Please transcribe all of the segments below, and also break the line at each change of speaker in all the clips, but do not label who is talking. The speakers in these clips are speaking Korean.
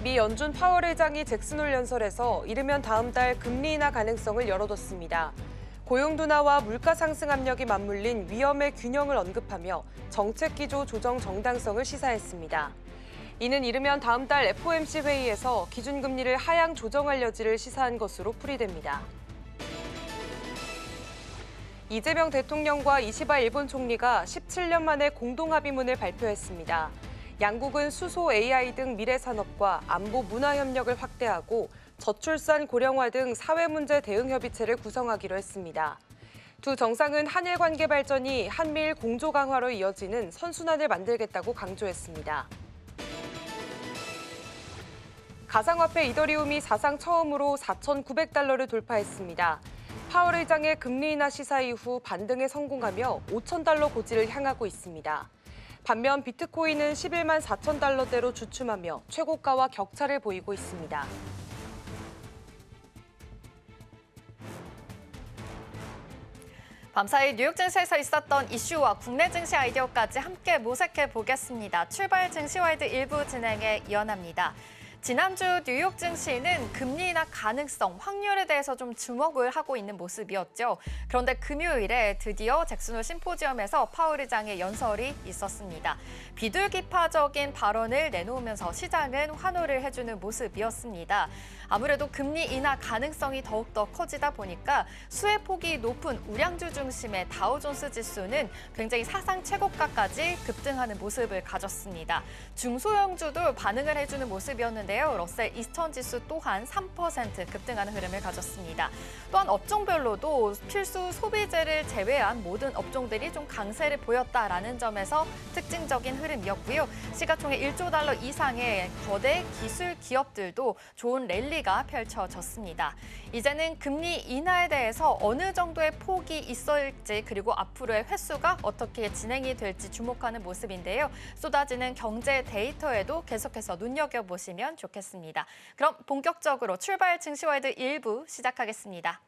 미 연준 파월 의장이 잭슨홀 연설에서 이르면 다음 달 금리 인하 가능성을 열어뒀습니다. 고용 둔화와 물가 상승 압력이 맞물린 위험의 균형을 언급하며 정책 기조 조정 정당성을 시사했습니다. 이는 이르면 다음 달 FOMC 회의에서 기준금리를 하향 조정할 여지를 시사한 것으로 풀이됩니다. 이재명 대통령과 이시바 일본 총리가 17년 만에 공동합의문을 발표했습니다. 양국은 수소, AI 등 미래 산업과 안보 문화 협력을 확대하고 저출산 고령화 등 사회 문제 대응 협의체를 구성하기로 했습니다. 두 정상은 한일 관계 발전이 한미일 공조 강화로 이어지는 선순환을 만들겠다고 강조했습니다. 가상화폐 이더리움이 사상 처음으로 4,900달러를 돌파했습니다. 파월 의장의 금리 인하 시사 이후 반등에 성공하며 5,000달러 고지를 향하고 있습니다. 반면 비트코인은 11만 4천 달러대로 주춤하며 최고가와 격차를 보이고 있습니다.
밤사이 뉴욕 증시에서 있었던 이슈와 국내 증시 아이디어까지 함께 모색해 보겠습니다. 출발 증시와이드 1부 진행에 이어납니다. 지난주 뉴욕 증시는 금리 인하 가능성, 확률에 대해서 좀 주목을 하고 있는 모습이었죠. 그런데 금요일에 드디어 잭슨홀 심포지엄에서 파월 의장의 연설이 있었습니다. 비둘기파적인 발언을 내놓으면서 시장은 환호를 해주는 모습이었습니다. 아무래도 금리 인하 가능성이 더욱더 커지다 보니까 수혜폭이 높은 우량주 중심의 다우존스 지수는 굉장히 사상 최고가까지 급등하는 모습을 가졌습니다. 중소형주도 반응을 해주는 모습이었는데요. 러셀 이스턴 지수 또한 3% 급등하는 흐름을 가졌습니다. 또한 업종별로도 필수 소비재를 제외한 모든 업종들이 좀 강세를 보였다라는 점에서 특징적인 흐름이었고요. 시가총액 1조 달러 이상의 거대 기술 기업들도 좋은 랠리가 펼쳐졌습니다. 이제는 금리 인하에 대해서 어느 정도의 폭이 있을지 그리고 앞으로의 횟수가 어떻게 진행이 될지 주목하는 모습인데요. 쏟아지는 경제 데이터에도 계속해서 눈여겨보시면 좋겠습니다. 그럼 본격적으로 출발 증시와이드 1부 시작하겠습니다.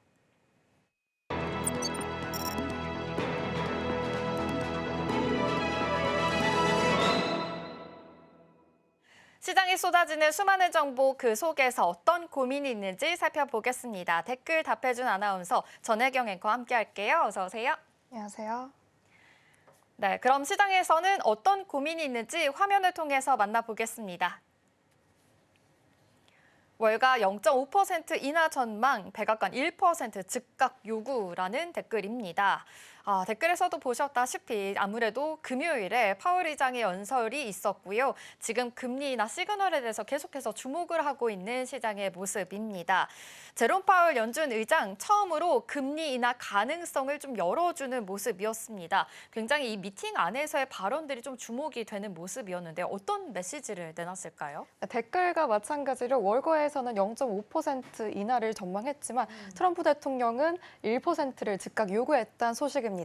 시장에 쏟아지는 수많은 정보 그 속에서 어떤 고민이 있는지 살펴보겠습니다. 댓글 답해준 아나운서 전혜경 앵커와 함께할게요. 어서 오세요.
안녕하세요.
네, 그럼 시장에서는 어떤 고민이 있는지 화면을 통해서 만나보겠습니다. 월가 0.5% 인하 전망, 백악관 1% 즉각 요구라는 댓글입니다. 댓글에서도 보셨다시피 아무래도 금요일에 파월 의장의 연설이 있었고요. 지금 금리 인하 시그널에 대해서 계속해서 주목을 하고 있는 시장의 모습입니다. 제롬 파월 연준 의장 처음으로 금리 인하 가능성을 좀 열어주는 모습이었습니다. 굉장히 이 미팅 안에서의 발언들이 좀 주목이 되는 모습이었는데 어떤 메시지를 내놨을까요?
댓글과 마찬가지로 월거에서는 0.5% 인하를 전망했지만 트럼프 대통령은 1%를 즉각 요구했다는 소식입니다.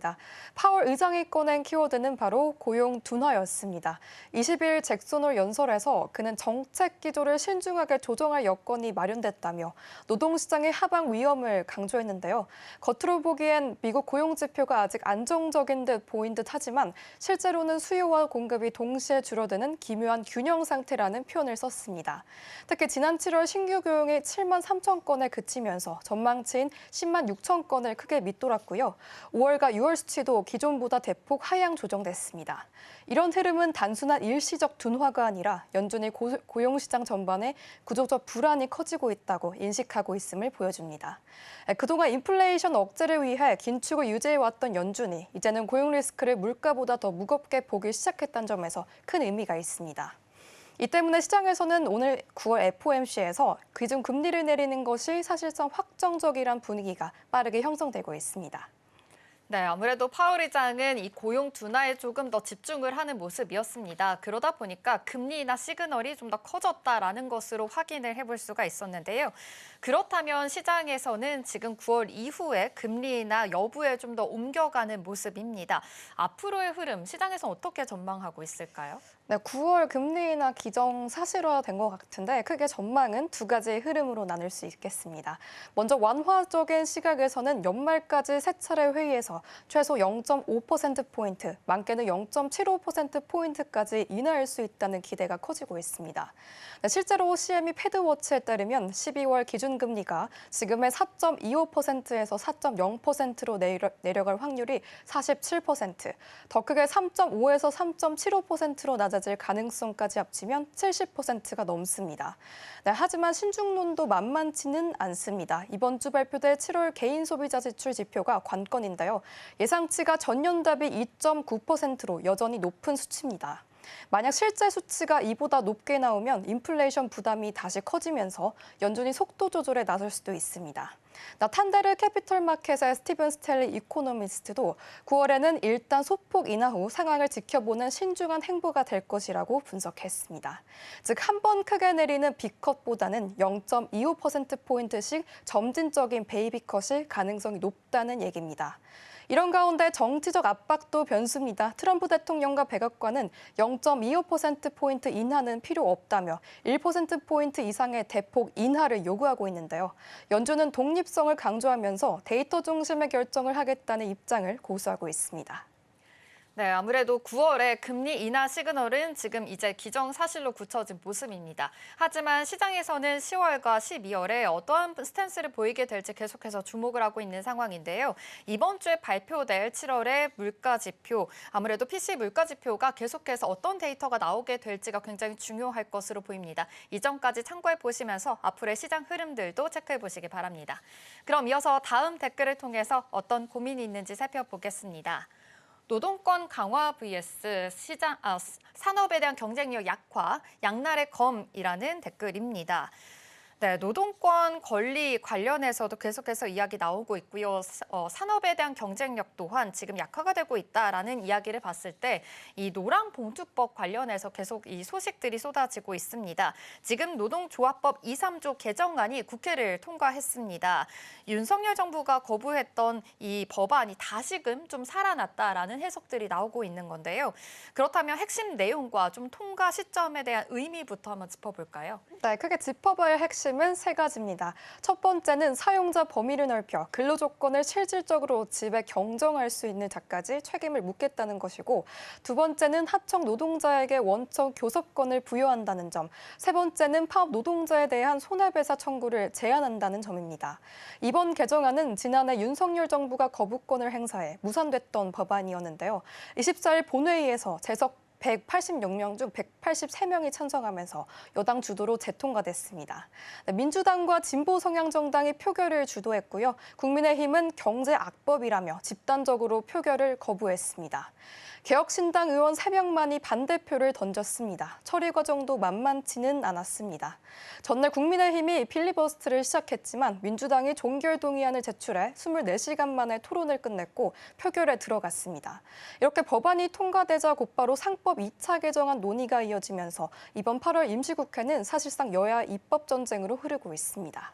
파월 의장이 꺼낸 키워드는 바로 고용 둔화였습니다. 20일 잭슨홀 연설에서 그는 정책 기조를 신중하게 조정할 여건이 마련됐다며 노동시장의 하방 위험을 강조했는데요. 겉으로 보기엔 미국 고용 지표가 아직 안정적인 듯 보인 듯 하지만 실제로는 수요와 공급이 동시에 줄어드는 기묘한 균형 상태라는 표현을 썼습니다. 특히 지난 7월 신규 고용이 7만 3천 건에 그치면서 전망치인 10만 6천 건을 크게 밑돌았고요. 5월과 6월 수치도 기존보다 대폭 하향 조정됐습니다. 이런 흐름은 단순한 일시적 둔화가 아니라 연준이 고용시장 전반에 구조적 불안이 커지고 있다고 인식하고 있음을 보여줍니다. 그동안 인플레이션 억제를 위해 긴축을 유지해왔던 연준이 이제는 고용 리스크를 물가보다 더 무겁게 보기 시작했다는 점에서 큰 의미가 있습니다. 이 때문에 시장에서는 오늘 9월 FOMC에서 기준 금리를 내리는 것이 사실상 확정적이란 분위기가 빠르게 형성되고 있습니다.
네, 아무래도 파월 의장은 이 고용 둔화에 조금 더 집중을 하는 모습이었습니다. 그러다 보니까 금리 인하 시그널이 좀 더 커졌다라는 것으로 확인을 해볼 수가 있었는데요. 그렇다면 시장에서는 지금 9월 이후에 금리 인하 여부에 좀 더 옮겨가는 모습입니다. 앞으로의 흐름, 시장에서 어떻게 전망하고 있을까요?
네, 9월 금리 인하 기정사실화된 것 같은데 크게 전망은 두 가지의 흐름으로 나눌 수 있겠습니다. 먼저 완화적인 시각에서는 연말까지 세 차례 회의에서 최소 0.5%포인트, 많게는 0.75%포인트까지 인하할 수 있다는 기대가 커지고 있습니다. 네, 실제로 CME 패드워치에 따르면 12월 기준금리가 지금의 4.25%에서 4.0%로 내려갈 확률이 47%, 더 크게 3.5에서 3.75%로 낮아질 가능성까지 합치면 70%가 넘습니다. 네, 하지만 신중론도 만만치는 않습니다. 이번 주 발표될 7월 개인 소비자 지출 지표가 관건인데요. 예상치가 전년 대비 2.9%로 여전히 높은 수치입니다. 만약 실제 수치가 이보다 높게 나오면 인플레이션 부담이 다시 커지면서 연준이 속도 조절에 나설 수도 있습니다. 탄데르 캐피털 마켓의 스티븐 스텔리 이코노미스트도 9월에는 일단 소폭 인하 후 상황을 지켜보는 신중한 행보가 될 것이라고 분석했습니다. 즉, 한 번 크게 내리는 빅컷보다는 0.25%포인트씩 점진적인 베이비컷일 가능성이 높다는 얘기입니다. 이런 가운데 정치적 압박도 변수입니다. 트럼프 대통령과 백악관은 0.25%포인트 인하는 필요 없다며 1%포인트 이상의 대폭 인하를 요구하고 있는데요. 연준은 독립성을 강조하면서 데이터 중심의 결정을 하겠다는 입장을 고수하고 있습니다.
네, 아무래도 9월에 금리 인하 시그널은 지금 이제 기정사실로 굳혀진 모습입니다. 하지만 시장에서는 10월과 12월에 어떠한 스탠스를 보이게 될지 계속해서 주목을 하고 있는 상황인데요. 이번 주에 발표될 7월의 물가지표, 아무래도 PCE 물가지표가 계속해서 어떤 데이터가 나오게 될지가 굉장히 중요할 것으로 보입니다. 이 점까지 참고해 보시면서 앞으로의 시장 흐름들도 체크해 보시기 바랍니다. 그럼 이어서 다음 댓글을 통해서 어떤 고민이 있는지 살펴보겠습니다. 노동권 강화 vs 산업에 대한 경쟁력 약화, 양날의 검이라는 댓글입니다. 네, 노동권 권리 관련해서도 계속해서 이야기 나오고 있고요. 산업에 대한 경쟁력 또한 지금 약화가 되고 있다라는 이야기를 봤을 때 이 노란봉투법 관련해서 계속 이 소식들이 쏟아지고 있습니다. 지금 노동조합법 2, 3조 개정안이 국회를 통과했습니다. 윤석열 정부가 거부했던 이 법안이 다시금 좀 살아났다라는 해석들이 나오고 있는 건데요. 그렇다면 핵심 내용과 좀 통과 시점에 대한 의미부터 한번 짚어볼까요?
네, 크게 짚어봐야 할 핵심은 세 가지입니다. 첫 번째는 사용자 범위를 넓혀 근로조건을 실질적으로 지배 경정할 수 있는 자까지 책임을 묻겠다는 것이고, 두 번째는 하청 노동자에게 원청 교섭권을 부여한다는 점, 세 번째는 파업 노동자에 대한 손해배상 청구를 제한한다는 점입니다. 이번 개정안은 지난해 윤석열 정부가 거부권을 행사해 무산됐던 법안이었는데요. 24일 본회의에서 재석 186명 중 183명이 찬성하면서 여당 주도로 재통과됐습니다. 민주당과 진보성향정당이 표결을 주도했고요. 국민의힘은 경제악법이라며 집단적으로 표결을 거부했습니다. 개혁신당 의원 3명만이 반대표를 던졌습니다. 처리 과정도 만만치는 않았습니다. 전날 국민의힘이 필리버스트를 시작했지만 민주당이 종결동의안을 제출해 24시간 만에 토론을 끝냈고 표결에 들어갔습니다. 이렇게 법안이 통과되자 곧바로 상법 2차 개정안 논의가 이어지면서 이번 8월 임시국회는 사실상 여야 입법 전쟁으로 흐르고 있습니다.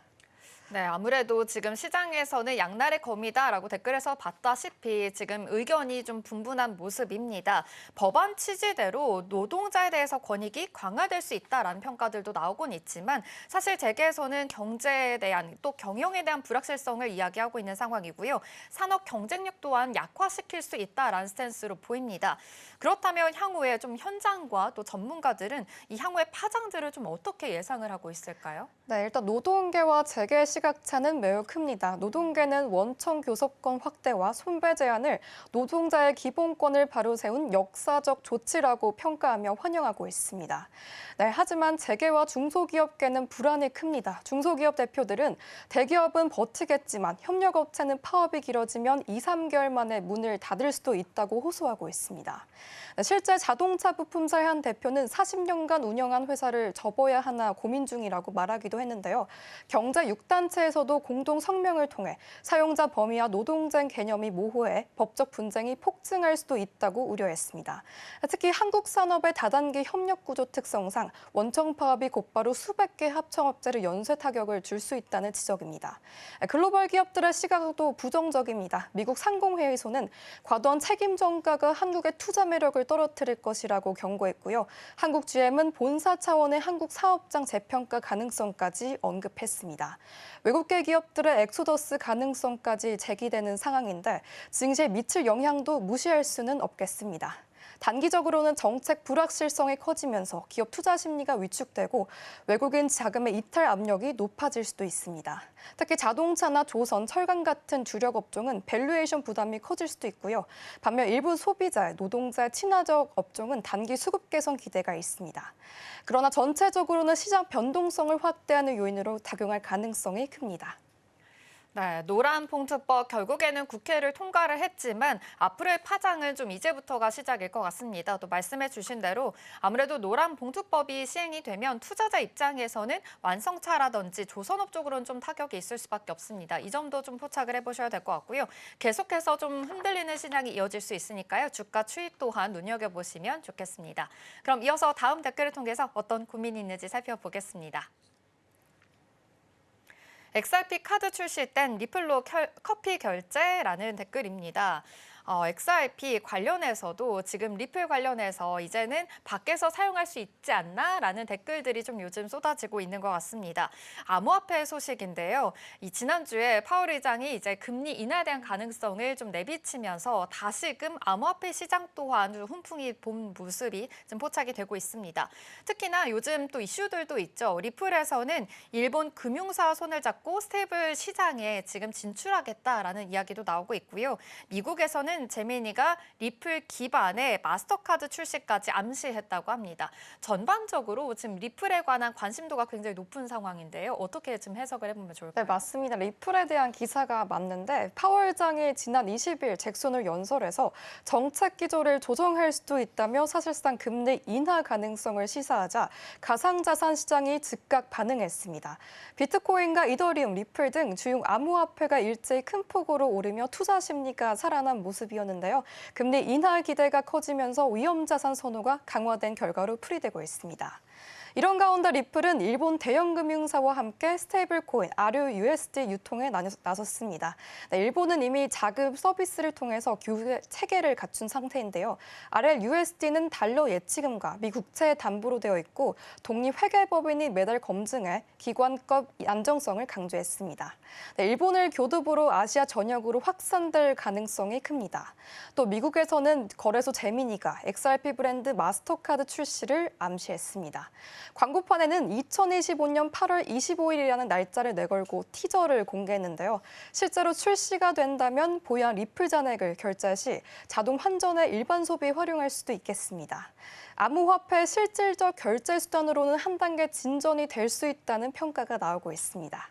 네, 아무래도 지금 시장에서는 양날의 검이다라고 댓글에서 봤다시피 지금 의견이 좀 분분한 모습입니다. 법안 취지대로 노동자에 대해서 권익이 강화될 수 있다라는 평가들도 나오곤 있지만 사실 재계에서는 경제에 대한 또 경영에 대한 불확실성을 이야기하고 있는 상황이고요. 산업 경쟁력 또한 약화시킬 수 있다라는 스탠스로 보입니다. 그렇다면 향후에 좀 현장과 또 전문가들은 이 향후의 파장들을 좀 어떻게 예상을 하고 있을까요?
네, 일단 노동계와 재계 시각차는 매우 큽니다. 노동계는 원청 교섭권 확대와 손배 제한을 노동자의 기본권을 바로 세운 역사적 조치라고 평가하며 환영하고 있습니다. 네, 하지만 재계와 중소기업계는 불안이 큽니다. 중소기업 대표들은 대기업은 버티겠지만 협력업체는 파업이 길어지면 2, 3개월 만에 문을 닫을 수도 있다고 호소하고 있습니다. 네, 실제 자동차 부품사의 한 대표는 40년간 운영한 회사를 접어야 하나 고민 중이라고 말하기도 했는데요. 경제 6단 시민단체에서도 공동 성명을 통해 사용자 범위와 노동쟁 개념이 모호해 법적 분쟁이 폭증할 수도 있다고 우려했습니다. 특히 한국 산업의 다단계 협력 구조 특성상 원청 파업이 곧바로 수백 개 합청업체를 연쇄 타격을 줄 수 있다는 지적입니다. 글로벌 기업들의 시각도 부정적입니다. 미국 상공회의소는 과도한 책임 전가가 한국의 투자 매력을 떨어뜨릴 것이라고 경고했고요. 한국 GM은 본사 차원의 한국 사업장 재평가 가능성까지 언급했습니다. 외국계 기업들의 엑소더스 가능성까지 제기되는 상황인데 증시에 미칠 영향도 무시할 수는 없겠습니다. 단기적으로는 정책 불확실성이 커지면서 기업 투자 심리가 위축되고 외국인 자금의 이탈 압력이 높아질 수도 있습니다. 특히 자동차나 조선, 철강 같은 주력 업종은 밸류에이션 부담이 커질 수도 있고요. 반면 일부 소비자, 노동자 친화적 업종은 단기 수급 개선 기대가 있습니다. 그러나 전체적으로는 시장 변동성을 확대하는 요인으로 작용할 가능성이 큽니다.
네, 노란봉투법 결국에는 국회를 통과를 했지만 앞으로의 파장은 좀 이제부터가 시작일 것 같습니다. 또 말씀해 주신 대로 아무래도 노란봉투법이 시행이 되면 투자자 입장에서는 완성차라든지 조선업 쪽으로는 좀 타격이 있을 수밖에 없습니다. 이 점도 좀 포착을 해보셔야 될 것 같고요. 계속해서 좀 흔들리는 시장이 이어질 수 있으니까요. 주가 추이 또한 눈여겨보시면 좋겠습니다. 그럼 이어서 다음 댓글을 통해서 어떤 고민이 있는지 살펴보겠습니다. XRP 카드 출시 땐 리플로 커피 결제라는 댓글입니다. XRP 관련해서도 지금 리플 관련해서 이제는 밖에서 사용할 수 있지 않나라는 댓글들이 좀 요즘 쏟아지고 있는 것 같습니다. 암호화폐 소식인데요. 지난주에 파월 의장이 이제 금리 인하에 대한 가능성을 좀 내비치면서 다시금 암호화폐 시장 또한 좀 훈풍이 본 모습이 좀 포착이 되고 있습니다. 특히나 요즘 또 이슈들도 있죠. 리플에서는 일본 금융사 손을 잡고 스테이블 시장에 지금 진출하겠다라는 이야기도 나오고 있고요. 미국에서는 제미니가 리플 기반의 마스터카드 출시까지 암시했다고 합니다. 전반적으로 지금 리플에 관한 관심도가 굉장히 높은 상황인데요. 어떻게 좀 해석을 해보면 좋을까요?
네, 맞습니다. 리플에 대한 기사가 맞는데 파월 의장이 지난 20일 잭슨홀 연설에서 정책 기조를 조정할 수도 있다며 사실상 금리 인하 가능성을 시사하자 가상자산 시장이 즉각 반응했습니다. 비트코인과 이더리움, 리플 등 주요 암호화폐가 일제히 큰 폭으로 오르며 투자 심리가 살아난 모습이었는데요. 금리 인하 기대가 커지면서 위험자산 선호가 강화된 결과로 풀이되고 있습니다. 이런 가운데 리플은 일본 대형 금융사와 함께 스테이블 코인 RUUSD 유통에 나섰습니다. 네, 일본은 이미 자금 서비스를 통해서 규제 체계를 갖춘 상태인데요. RLUSD는 달러 예치금과 미 국채 담보로 되어 있고 독립회계법인이 매달 검증해 기관급 안정성을 강조했습니다. 네, 일본을 교두보로 아시아 전역으로 확산될 가능성이 큽니다. 또 미국에서는 거래소 제미니가 XRP 브랜드 마스터카드 출시를 암시했습니다. 광고판에는 2025년 8월 25일이라는 날짜를 내걸고 티저를 공개했는데요. 실제로 출시가 된다면 보유한 리플 잔액을 결제 시 자동 환전에 일반 소비에 활용할 수도 있겠습니다. 암호화폐 실질적 결제 수단으로는 한 단계 진전이 될 수 있다는 평가가 나오고 있습니다.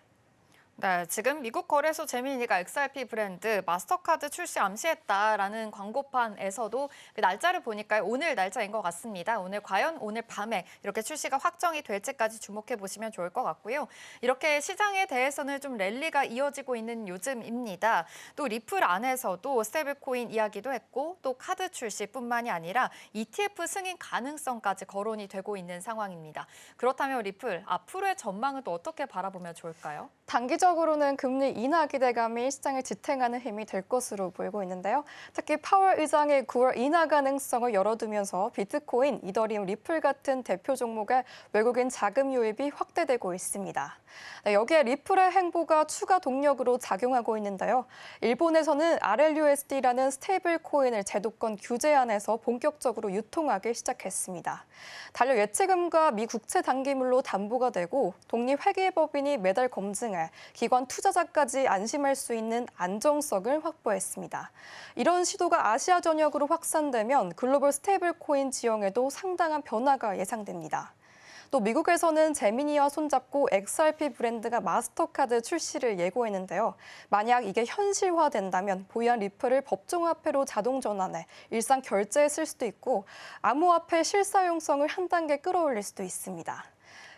네, 지금 미국 거래소 제미니가 XRP 브랜드 마스터카드 출시 암시했다라는 광고판에서도 날짜를 보니까 오늘 날짜인 것 같습니다. 과연 오늘 밤에 이렇게 출시가 확정이 될지까지 주목해 보시면 좋을 것 같고요. 이렇게 시장에 대해서는 좀 랠리가 이어지고 있는 요즘입니다. 또 리플 안에서도 스테이블코인 이야기도 했고 또 카드 출시뿐만이 아니라 ETF 승인 가능성까지 거론이 되고 있는 상황입니다. 그렇다면 리플 앞으로의 전망은 또 어떻게 바라보면 좋을까요?
단기적으로는 금리 인하 기대감이 시장을 지탱하는 힘이 될 것으로 보이고 있는데요. 특히 파월 의장의 9월 인하 가능성을 열어두면서 비트코인, 이더리움, 리플 같은 대표 종목의 외국인 자금 유입이 확대되고 있습니다. 네, 여기에 리플의 행보가 추가 동력으로 작용하고 있는데요. 일본에서는 RLUSD라는 스테이블 코인을 제도권 규제안에서 본격적으로 유통하기 시작했습니다. 달러 예치금과 미 국채 단기물로 담보가 되고 독립회계법인이 매달 검증해 기관 투자자까지 안심할 수 있는 안정성을 확보했습니다. 이런 시도가 아시아 전역으로 확산되면 글로벌 스테이블 코인 지형에도 상당한 변화가 예상됩니다. 또 미국에서는 제미니와 손잡고 XRP 브랜드가 마스터카드 출시를 예고했는데요. 만약 이게 현실화된다면 보유한 리플을 법정화폐로 자동 전환해 일상 결제에 쓸 수도 있고 암호화폐 실사용성을 한 단계 끌어올릴 수도 있습니다.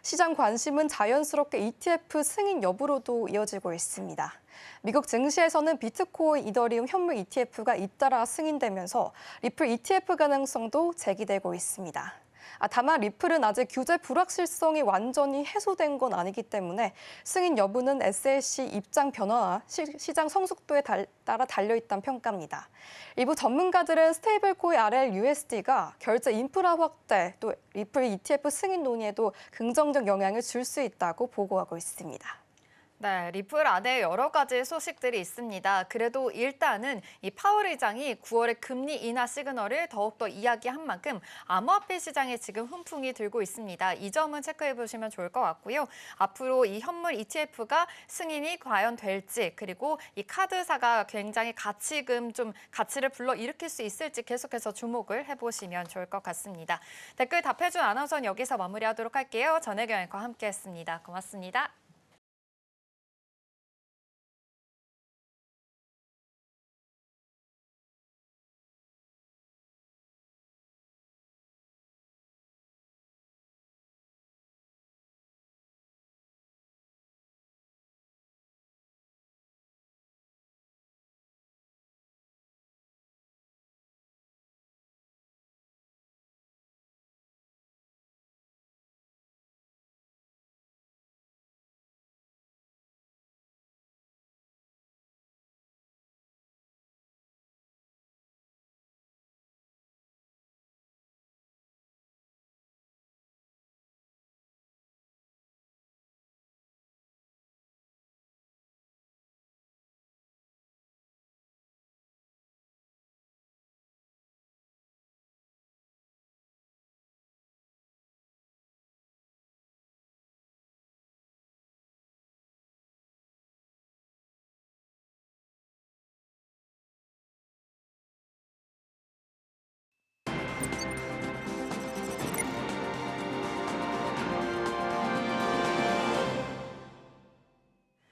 시장 관심은 자연스럽게 ETF 승인 여부로도 이어지고 있습니다. 미국 증시에서는 비트코인, 이더리움 현물 ETF가 잇따라 승인되면서 리플 ETF 가능성도 제기되고 있습니다. 다만 리플은 아직 규제 불확실성이 완전히 해소된 건 아니기 때문에 승인 여부는 SEC 입장 변화와 시장 성숙도에 따라 달려있다는 평가입니다. 일부 전문가들은 스테이블코인 RLUSD가 결제 인프라 확대, 또 리플 ETF 승인 논의에도 긍정적 영향을 줄 수 있다고 보고하고 있습니다.
네, 리플 안에 여러 가지 소식들이 있습니다. 그래도 일단은 이 파월 의장이 9월에 금리 인하 시그널을 더욱더 이야기한 만큼 암호화폐 시장에 지금 훈풍이 들고 있습니다. 이 점은 체크해 보시면 좋을 것 같고요. 앞으로 이 현물 ETF가 승인이 과연 될지, 그리고 이 카드사가 굉장히 가치를 불러일으킬 수 있을지 계속해서 주목을 해보시면 좋을 것 같습니다. 댓글 답해준 아나운서는 여기서 마무리하도록 할게요. 전혜경 앵커와 함께했습니다. 고맙습니다.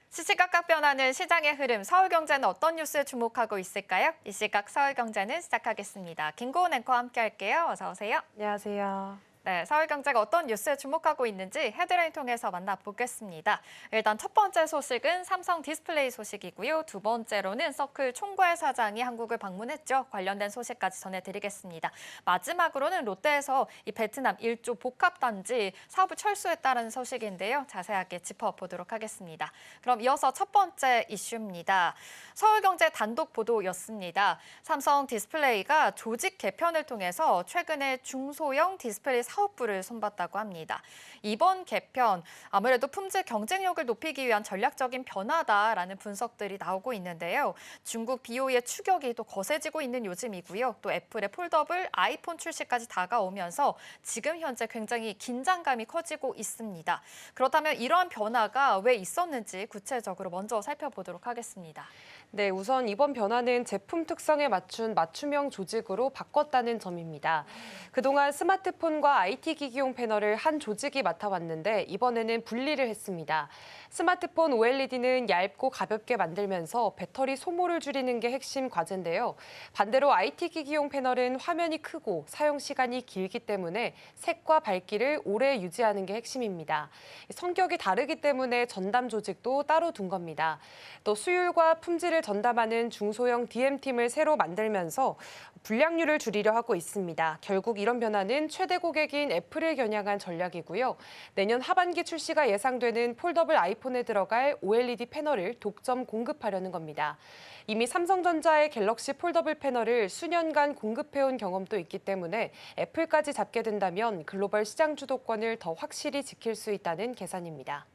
시시각각 변하는 시장의 흐름, 서울경제는 어떤 뉴스에 주목하고 있을까요? 이 시각 서울경제는 시작하겠습니다. 김고은 앵커와 함께할게요. 어서 오세요.
안녕하세요.
네, 서울경제가 어떤 뉴스에 주목하고 있는지 헤드라인 통해서 만나보겠습니다. 일단 첫 번째 소식은 삼성 디스플레이 소식이고요. 두 번째로는 서클 총괄 사장이 한국을 방문했죠. 관련된 소식까지 전해드리겠습니다. 마지막으로는 롯데에서 이 베트남 1조 복합단지 사업을 철수했다는 소식인데요. 자세하게 짚어보도록 하겠습니다. 그럼 이어서 첫 번째 이슈입니다. 서울경제 단독 보도였습니다. 삼성 디스플레이가 조직 개편을 통해서 최근에 중소형 디스플레이 사업부를 손봤다고 합니다. 이번 개편, 아무래도 품질 경쟁력을 높이기 위한 전략적인 변화다라는 분석들이 나오고 있는데요. 중국 BOE의 추격이 또 거세지고 있는 요즘이고요. 또 애플의 폴더블 아이폰 출시까지 다가오면서 지금 현재 굉장히 긴장감이 커지고 있습니다. 그렇다면 이러한 변화가 왜 있었는지 구체적으로 먼저 살펴보도록 하겠습니다.
네, 우선 이번 변화는 제품 특성에 맞춘 맞춤형 조직으로 바꿨다는 점입니다. 그동안 스마트폰과 IT 기기용 패널을 한 조직이 맡아왔는데 이번에는 분리를 했습니다. 스마트폰 OLED는 얇고 가볍게 만들면서 배터리 소모를 줄이는 게 핵심 과제인데요. 반대로 IT 기기용 패널은 화면이 크고 사용 시간이 길기 때문에 색과 밝기를 오래 유지하는 게 핵심입니다. 성격이 다르기 때문에 전담 조직도 따로 둔 겁니다. 또 수율과 품질을 전담하는 중소형 DM팀을 새로 만들면서 불량률을 줄이려 하고 있습니다. 결국 이런 변화는 최대 고객인 애플을 겨냥한 전략이고요. 내년 하반기 출시가 예상되는 폴더블 아이폰에 들어갈 OLED 패널을 독점 공급하려는 겁니다. 이미 삼성전자의 갤럭시 폴더블 패널을 수년간 공급해온 경험도 있기 때문에 애플까지 잡게 된다면 글로벌 시장 주도권을 더 확실히 지킬 수 있다는 계산입니다.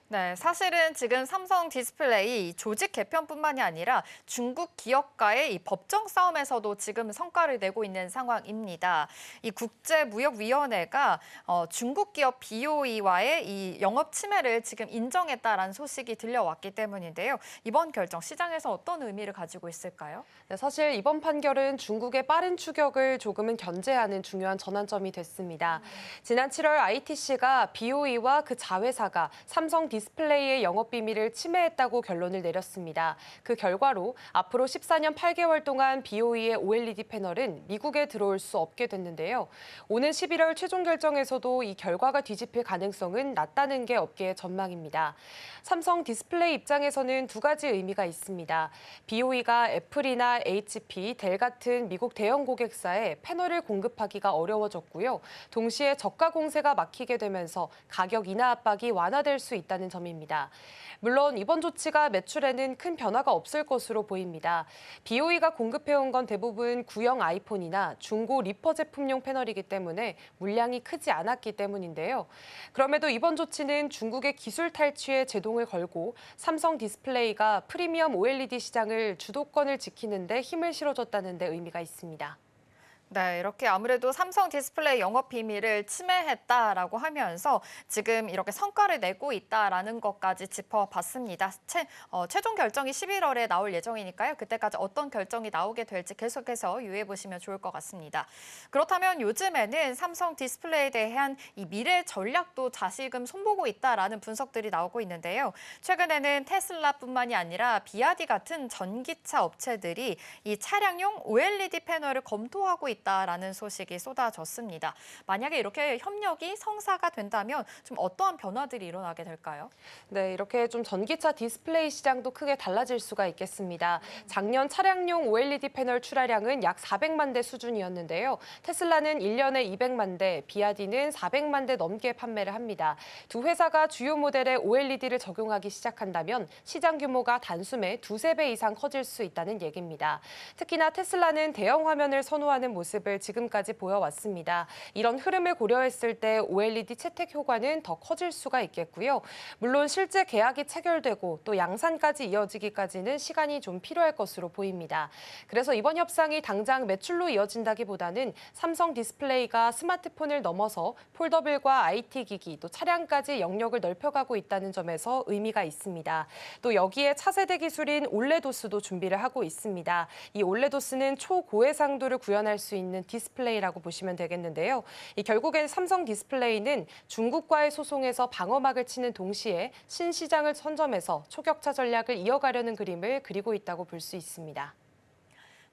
네, 사실은 지금 삼성 디스플레이 조직 개편뿐만이 아니라 중국 기업과의 이 법정 싸움에서도 지금 성과를 내고 있는 상황입니다. 이 국제무역위원회가 중국 기업 BOE와의 이 영업 침해를 지금 인정했다라는 소식이 들려왔기 때문인데요. 이번 결정 시장에서 어떤 의미를 가지고 있을까요?
네, 사실 이번 판결은 중국의 빠른 추격을 조금은 견제하는 중요한 전환점이 됐습니다. 지난 7월 ITC가 BOE와 그 자회사가 삼성 디스플레이 디스플레이의 영업 비밀을 침해했다고 결론을 내렸습니다. 그 결과로 앞으로 14년 8개월 동안 BOE의 OLED 패널은 미국에 들어올 수 없게 됐는데요. 오는 11월 최종 결정에서도 이 결과가 뒤집힐 가능성은 낮다는 게 업계의 전망입니다. 삼성 디스플레이 입장에서는 두 가지 의미가 있습니다. BOE가 애플이나 HP, 델 같은 미국 대형 고객사에 패널을 공급하기가 어려워졌고요. 동시에 저가 공세가 막히게 되면서 가격 인하 압박이 완화될 수 있다는 점입니다. 물론 이번 조치가 매출에는 큰 변화가 없을 것으로 보입니다. BOE가 공급해온 건 대부분 구형 아이폰이나 중고 리퍼 제품용 패널이기 때문에 물량이 크지 않았기 때문인데요. 그럼에도 이번 조치는 중국의 기술 탈취에 제동을 걸고 삼성 디스플레이가 프리미엄 OLED 시장을 주도권을 지키는 데 힘을 실어줬다는 데 의미가 있습니다.
네, 이렇게 아무래도 삼성 디스플레이 영업 비밀을 침해했다라고 하면서 지금 이렇게 성과를 내고 있다라는 것까지 짚어봤습니다. 최종 결정이 11월에 나올 예정이니까요. 그때까지 어떤 결정이 나오게 될지 계속해서 유의해 보시면 좋을 것 같습니다. 그렇다면 요즘에는 삼성 디스플레이에 대한 이 미래 전략도 다시금 손보고 있다라는 분석들이 나오고 있는데요. 최근에는 테슬라뿐만이 아니라 비아디 같은 전기차 업체들이 이 차량용 OLED 패널을 검토하고 있다라는 소식이 쏟아졌습니다. 만약에 이렇게 협력이 성사가 된다면 좀 어떠한 변화들이 일어나게 될까요?
네, 이렇게 좀 전기차 디스플레이 시장도 크게 달라질 수가 있겠습니다. 작년 차량용 OLED 패널 출하량은 약 400만 대 수준이었는데요. 테슬라는 1년에 200만 대, 비아디는 400만 대 넘게 판매를 합니다. 두 회사가 주요 모델에 OLED를 적용하기 시작한다면 시장 규모가 단숨에 두세 배 이상 커질 수 있다는 얘기입니다. 특히나 테슬라는 대형 화면을 선호하는 모습을 지금까지 보여왔습니다. 이런 흐름을 고려했을 때 OLED 채택 효과는 더 커질 수가 있겠고요. 물론 실제 계약이 체결되고 또 양산까지 이어지기까지는 시간이 좀 필요할 것으로 보입니다. 그래서 이번 협상이 당장 매출로 이어진다기보다는 삼성 디스플레이가 스마트폰을 넘어서 폴더블과 IT 기기 또 차량까지 영역을 넓혀가고 있다는 점에서 의미가 있습니다. 또 여기에 차세대 기술인 올레도스도 준비를 하고 있습니다. 이 올레도스는 초고해상도를 구현할 수 있는 디스플레이라고 보시면 되겠는데요. 결국엔 삼성 디스플레이는 중국과의 소송에서 방어막을 치는 동시에 신시장을 선점해서 초격차 전략을 이어가려는 그림을 그리고 있다고 볼 수 있습니다.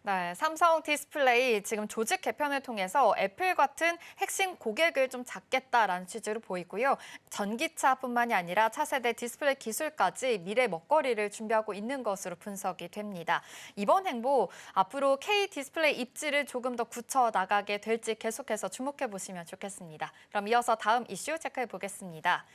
네, 삼성 디스플레이 지금 조직 개편을 통해서 애플 같은 핵심 고객을 좀 잡겠다라는 취지로 보이고요. 전기차뿐만이 아니라 차세대 디스플레이 기술까지 미래 먹거리를 준비하고 있는 것으로 분석이 됩니다. 이번 행보 앞으로 K 디스플레이 입지를 조금 더 굳혀 나가게 될지 계속해서 주목해 보시면 좋겠습니다. 그럼 이어서 다음 이슈 체크해 보겠습니다.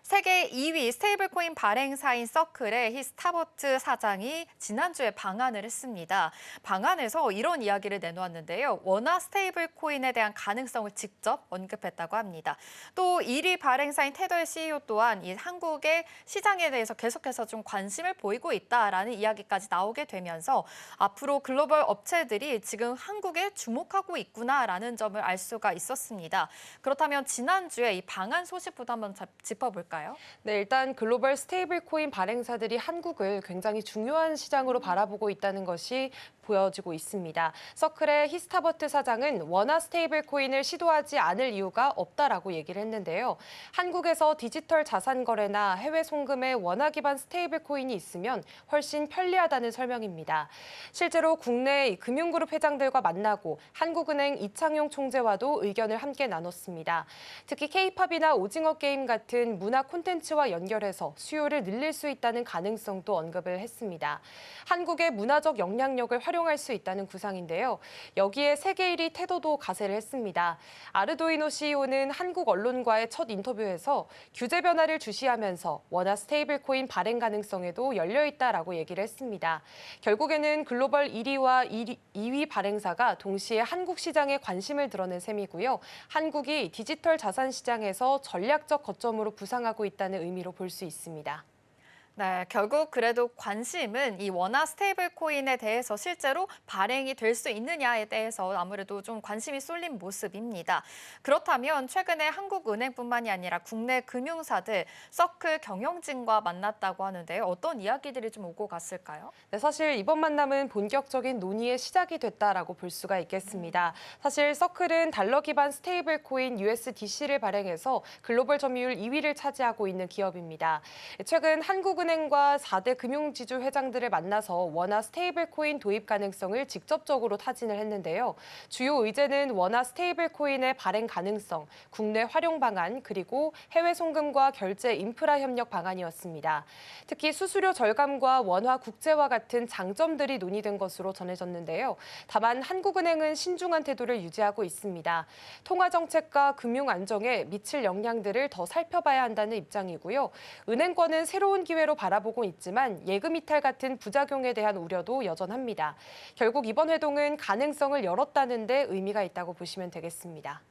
세계 2위 스테이블코인 발행사인 서클의 히스타버트 사장이 지난주에 방한을 했습니다. 방한에서 이런 이야기를 내놓았는데요. 원화 스테이블코인에 대한 가능성을 직접 언급했다고 합니다. 또 1위 발행사인 테더의 CEO 또한 이 한국의 시장에 대해서 계속해서 좀 관심을 보이고 있다라는 이야기까지 나오게 되면서 앞으로 글로벌 업체들이 지금 한국에 주목하고 있구나라는 점을 알 수가 있었습니다. 그렇다면 지난주에 이 방한 소식부터 한번 짚어볼까요?
네, 일단 글로벌 스테이블 코인 발행사들이 한국을 굉장히 중요한 시장으로 바라보고 있다는 것이 보여지고 있습니다. 서클의 히스타버트 사장은 원화 스테이블 코인을 시도하지 않을 이유가 없다라고 얘기를 했는데요. 한국에서 디지털 자산 거래나 해외 송금에 원화 기반 스테이블 코인이 있으면 훨씬 편리하다는 설명입니다. 실제로 국내 금융그룹 회장들과 만나고 한국은행 이창용 총재와도 의견을 함께 나눴습니다. 특히 K-팝이나 오징어 게임 같은 문화 콘텐츠와 연결해서 수요를 늘릴 수 있다는 가능성도 언급을 했습니다. 한국의 문화적 영향력을 활용할 수 있다는 구상인데요. 여기에 세계 1위 테도도 가세를 했습니다. 아르도이노 CEO는 한국 언론과의 첫 인터뷰에서 규제 변화를 주시하면서 원화 스테이블 코인 발행 가능성에도 열려 있다라고 얘기를 했습니다. 결국에는 글로벌 1위와 2위 발행사가 동시에 한국 시장에 관심을 드러낸 셈이고요. 한국이 디지털 자산 시장에서 전략적 거점으로 부상하고 있다는 의미로 볼 수 있습니다.
네, 결국 그래도 관심은 이 원화 스테이블 코인에 대해서 실제로 발행이 될 수 있느냐에 대해서 아무래도 좀 관심이 쏠린 모습입니다. 그렇다면 최근에 한국은행뿐만이 아니라 국내 금융사들 서클 경영진과 만났다고 하는데요. 어떤 이야기들이 좀 오고 갔을까요?
네, 사실 이번 만남은 본격적인 논의의 시작이 됐다라고 볼 수가 있겠습니다. 사실 서클은 달러 기반 스테이블 코인 USDC를 발행해서 글로벌 점유율 2위를 차지하고 있는 기업입니다. 최근 한국은행과 4대 금융지주 회장들을 만나서 원화 스테이블 코인 도입 가능성을 직접적으로 타진을 했는데요. 주요 의제는 원화 스테이블 코인의 발행 가능성, 국내 활용 방안, 그리고 해외 송금과 결제 인프라 협력 방안이었습니다. 특히 수수료 절감과 원화 국제화 같은 장점들이 논의된 것으로 전해졌는데요. 다만 한국은행은 신중한 태도를 유지하고 있습니다. 통화 정책과 금융 안정에 미칠 영향들을 더 살펴봐야 한다는 입장이고요. 은행권은 새로운 기회로 바라보고 있지만 예금 이탈 같은 부작용에 대한 우려도 여전합니다. 결국 이번 회동은 가능성을 열었다는 데 의미가 있다고 보시면 되겠습니다.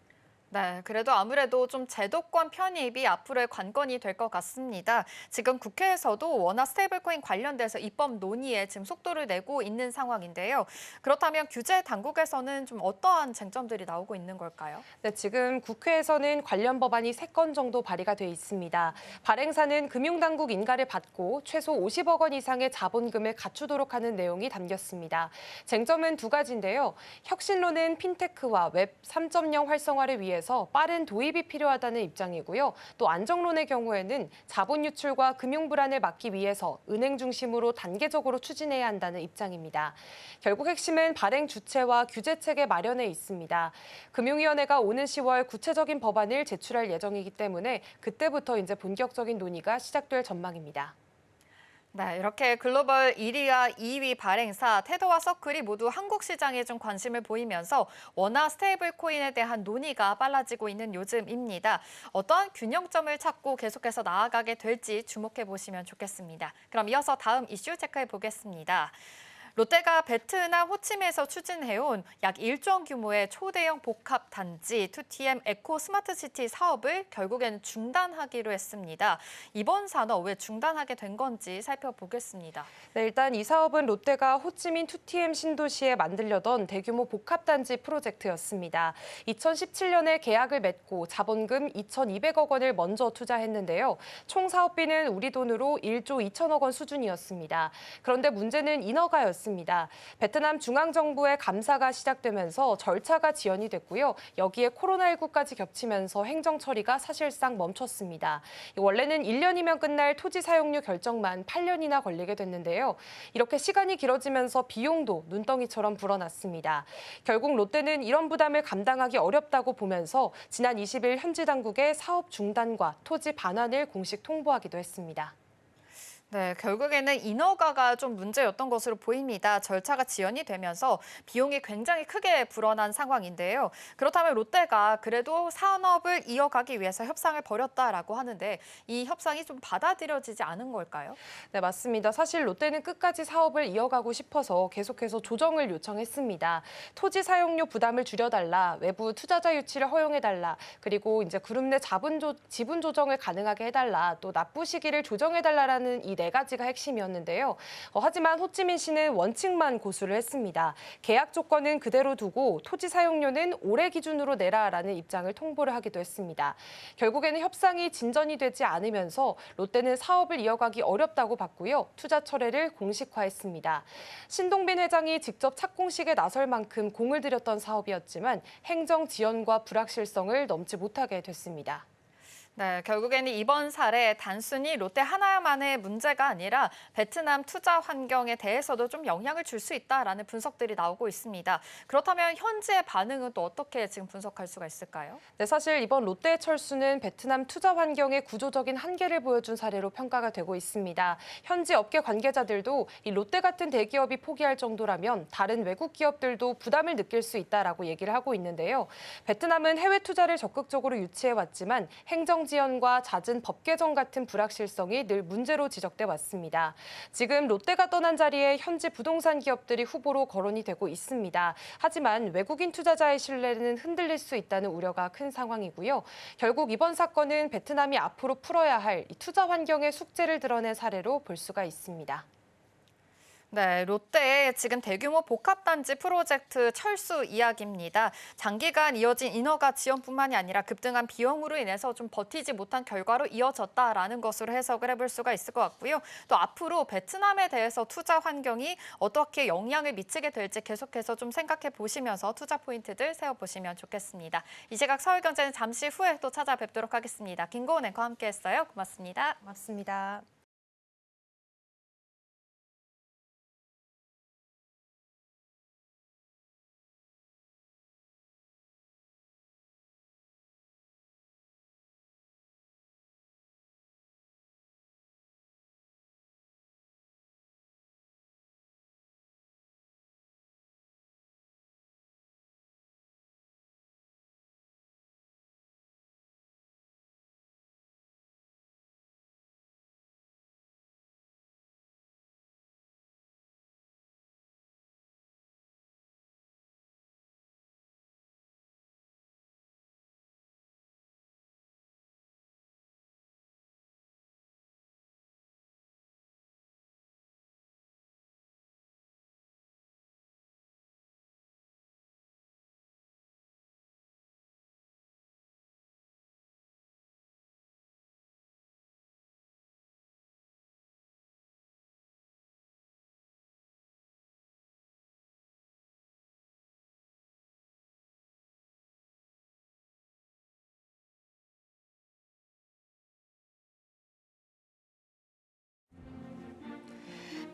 네, 그래도 아무래도 좀 제도권 편입이 앞으로의 관건이 될 것 같습니다. 지금 국회에서도 원화 스테이블코인 관련돼서 입법 논의에 지금 속도를 내고 있는 상황인데요. 그렇다면 규제 당국에서는 좀 어떠한 쟁점들이 나오고 있는 걸까요?
네, 지금 국회에서는 관련 법안이 3건 정도 발의가 돼 있습니다. 발행사는 금융당국 인가를 받고 최소 50억 원 이상의 자본금을 갖추도록 하는 내용이 담겼습니다. 쟁점은 두 가지인데요. 혁신론은 핀테크와 웹 3.0 활성화를 위해서 빠른 도입이 필요하다는 입장이고요. 또 안정론의 경우에는 자본 유출과 금융 불안을 막기 위해서 은행 중심으로 단계적으로 추진해야 한다는 입장입니다. 결국 핵심은 발행 주체와 규제 체계 마련에 있습니다. 금융위원회가 오는 10월 구체적인 법안을 제출할 예정이기 때문에 그때부터 이제 본격적인 논의가 시작될 전망입니다.
네, 이렇게 글로벌 1위와 2위 발행사 테더와 서클이 모두 한국 시장에 좀 관심을 보이면서 원화 스테이블 코인에 대한 논의가 빨라지고 있는 요즘입니다. 어떠한 균형점을 찾고 계속해서 나아가게 될지 주목해 보시면 좋겠습니다. 그럼 이어서 다음 이슈 체크해 보겠습니다. 롯데가 베트남 호치민에서 추진해온 약 1조 원 규모의 초대형 복합 단지 2TM 에코 스마트시티 사업을 결국에는 중단하기로 했습니다. 이번 산업 왜 중단하게 된 건지 살펴보겠습니다.
네, 일단 이 사업은 롯데가 호치민 2TM 신도시에 만들려던 대규모 복합 단지 프로젝트였습니다. 2017년에 계약을 맺고 자본금 2,200억 원을 먼저 투자했는데요. 총 사업비는 우리 돈으로 1조 2천억 원 수준이었습니다. 그런데 문제는 인허가였습니다. 베트남 중앙정부의 감사가 시작되면서 절차가 지연이 됐고요. 여기에 코로나19까지 겹치면서 행정 처리가 사실상 멈췄습니다. 원래는 1년이면 끝날 토지 사용료 결정만 8년이나 걸리게 됐는데요. 이렇게 시간이 길어지면서 비용도 눈덩이처럼 불어났습니다. 결국 롯데는 이런 부담을 감당하기 어렵다고 보면서 지난 20일 현지 당국에 사업 중단과 토지 반환을 공식 통보하기도 했습니다.
네, 결국에는 인허가가 좀 문제였던 것으로 보입니다. 절차가 지연이 되면서 비용이 굉장히 크게 불어난 상황인데요. 그렇다면 롯데가 그래도 산업을 이어가기 위해서 협상을 벌였다라고 하는데 이 협상이 좀 받아들여지지 않은 걸까요?
네, 맞습니다. 사실 롯데는 끝까지 사업을 이어가고 싶어서 계속해서 조정을 요청했습니다. 토지 사용료 부담을 줄여달라, 외부 투자자 유치를 허용해달라, 그리고 이제 그룹 내 지분 조정을 가능하게 해달라, 또 납부 시기를 조정해달라라는 이 네 가지가 핵심이었는데요. 하지만 호치민시는 원칙만 고수를 했습니다. 계약 조건은 그대로 두고 토지 사용료는 올해 기준으로 내라라는 입장을 통보를 하기도 했습니다. 결국에는 협상이 진전이 되지 않으면서 롯데는 사업을 이어가기 어렵다고 봤고요. 투자 철회를 공식화했습니다. 신동빈 회장이 직접 착공식에 나설 만큼 공을 들였던 사업이었지만 행정 지연과 불확실성을 넘지 못하게 됐습니다.
네, 결국에는 이번 사례 단순히 롯데 하나만의 문제가 아니라 베트남 투자 환경에 대해서도 좀 영향을 줄 수 있다라는 분석들이 나오고 있습니다. 그렇다면 현지의 반응은 또 어떻게 지금 분석할 수가 있을까요?
네, 사실 이번 롯데의 철수는 베트남 투자 환경의 구조적인 한계를 보여준 사례로 평가가 되고 있습니다. 현지 업계 관계자들도 이 롯데 같은 대기업이 포기할 정도라면 다른 외국 기업들도 부담을 느낄 수 있다라고 얘기를 하고 있는데요. 베트남은 해외 투자를 적극적으로 유치해왔지만 행정 시장 지연과 잦은 법 개정 같은 불확실성이 늘 문제로 지적돼 왔습니다. 지금 롯데가 떠난 자리에 현지 부동산 기업들이 후보로 거론이 되고 있습니다. 하지만 외국인 투자자의 신뢰는 흔들릴 수 있다는 우려가 큰 상황이고요. 결국 이번 사건은 베트남이 앞으로 풀어야 할 투자 환경의 숙제를 드러낸 사례로 볼 수가 있습니다.
네, 롯데의 지금 대규모 복합단지 프로젝트 철수 이야기입니다. 장기간 이어진 인허가 지연뿐만이 아니라 급등한 비용으로 인해서 좀 버티지 못한 결과로 이어졌다라는 것으로 해석을 해볼 수가 있을 것 같고요. 또 앞으로 베트남에 대해서 투자 환경이 어떻게 영향을 미치게 될지 계속해서 좀 생각해 보시면서 투자 포인트들 세워보시면 좋겠습니다. 이 시각 서울경제는 잠시 후에 또 찾아뵙도록 하겠습니다. 김고은 앵커와 함께했어요. 고맙습니다.
고맙습니다.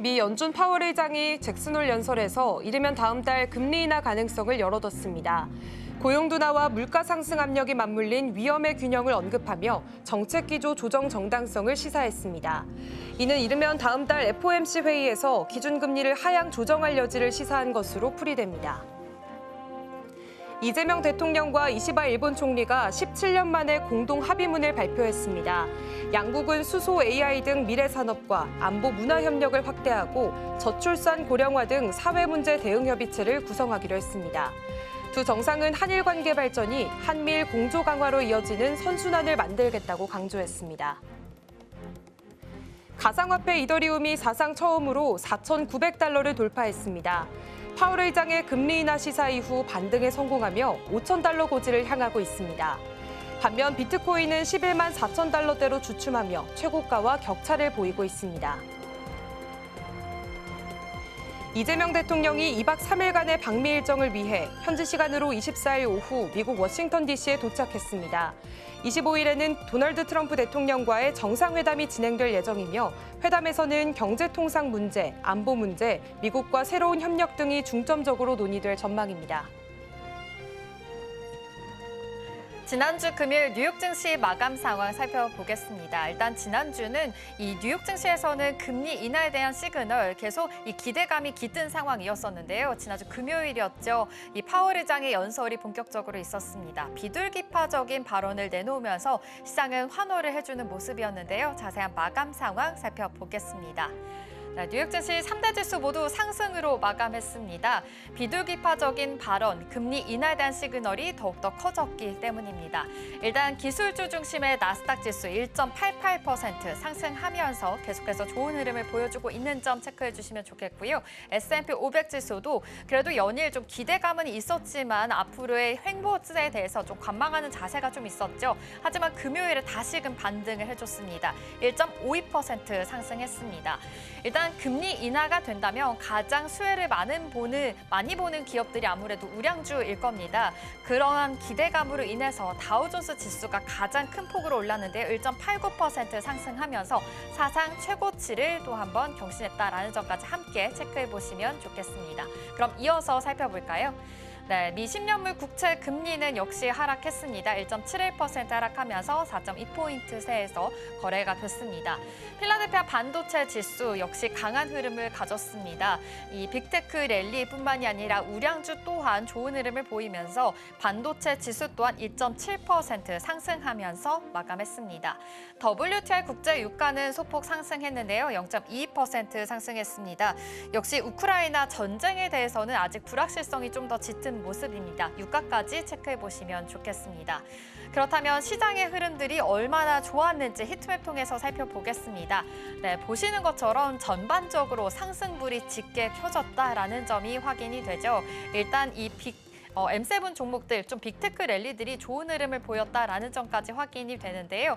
미 연준 파월 의장이 잭슨홀 연설에서 이르면 다음 달 금리 인하 가능성을 열어뒀습니다. 고용 둔화와 물가 상승 압력이 맞물린 위험의 균형을 언급하며 정책 기조 조정 정당성을 시사했습니다. 이는 이르면 다음 달 FOMC 회의에서 기준금리를 하향 조정할 여지를 시사한 것으로 풀이됩니다. 이재명 대통령과 이시바 일본 총리가 17년 만에 공동 합의문을 발표했습니다. 양국은 수소 AI 등 미래 산업과 안보 문화 협력을 확대하고 저출산 고령화 등 사회 문제 대응 협의체를 구성하기로 했습니다. 두 정상은 한일 관계 발전이 한미일 공조 강화로 이어지는 선순환을 만들겠다고 강조했습니다. 가상화폐 이더리움이 사상 처음으로 4,900달러를 돌파했습니다. 파월 의장의 금리 인하 시사 이후 반등에 성공하며 5,000달러 고지를 향하고 있습니다. 반면 비트코인은 11만 4천 달러대로 주춤하며 최고가와 격차를 보이고 있습니다. 이재명 대통령이 2박 3일간의 방미 일정을 위해 현지 시간으로 24일 오후 미국 워싱턴 DC에 도착했습니다. 25일에는 도널드 트럼프 대통령과의 정상회담이 진행될 예정이며 회담에서는 경제통상 문제, 안보 문제, 미국과 새로운 협력 등이 중점적으로 논의될 전망입니다.
지난주 금요일 뉴욕 증시 마감 상황 살펴보겠습니다. 일단 지난주는 이 뉴욕 증시에서는 금리 인하에 대한 시그널 계속 이 기대감이 깃든 상황이었었는데요. 지난주 금요일이었죠. 이 파월 의장의 연설이 본격적으로 있었습니다. 비둘기파적인 발언을 내놓으면서 시장은 환호를 해주는 모습이었는데요. 자세한 마감 상황 살펴보겠습니다. 뉴욕 증시 3대 지수 모두 상승으로 마감했습니다. 비둘기파적인 발언, 금리 인하에 대한 시그널이 더욱더 커졌기 때문입니다. 일단 기술주 중심의 나스닥 지수 1.88% 상승하면서 계속해서 좋은 흐름을 보여주고 있는 점 체크해 주시면 좋겠고요. S&P 500 지수도 그래도 연일 좀 기대감은 있었지만 앞으로의 횡보세에 대해서 좀 관망하는 자세가 좀 있었죠. 하지만 금요일에 다시금 반등을 해줬습니다. 1.52% 상승했습니다. 일단 금리 인하가 된다면 가장 수혜를 많이 보는 기업들이 아무래도 우량주일 겁니다. 그러한 기대감으로 인해서 다우존스 지수가 가장 큰 폭으로 올랐는데요. 1.89% 상승하면서 사상 최고치를 또 한번 경신했다라는 점까지 함께 체크해 보시면 좋겠습니다. 그럼 이어서 살펴볼까요? 네, 미 10년물 국채 금리는 역시 하락했습니다. 1.71% 하락하면서 4.2포인트 세에서 거래가 됐습니다. 필라델피아 반도체 지수 역시 강한 흐름을 가졌습니다. 이 빅테크 랠리뿐만이 아니라 우량주 또한 좋은 흐름을 보이면서 반도체 지수 또한 2.7% 상승하면서 마감했습니다. WTI 국제 유가는 소폭 상승했는데요. 0.22% 상승했습니다. 역시 우크라이나 전쟁에 대해서는 아직 불확실성이 좀 더 짙은 모습입니다. 유가까지 체크해 보시면 좋겠습니다. 그렇다면 시장의 흐름들이 얼마나 좋았는지 히트맵 통해서 살펴보겠습니다. 네, 보시는 것처럼 전반적으로 상승불이 짙게 켜졌다라는 점이 확인이 되죠. 일단 이 M7 종목들 좀 빅테크 랠리들이 좋은 흐름을 보였다라는 점까지 확인이 되는데요.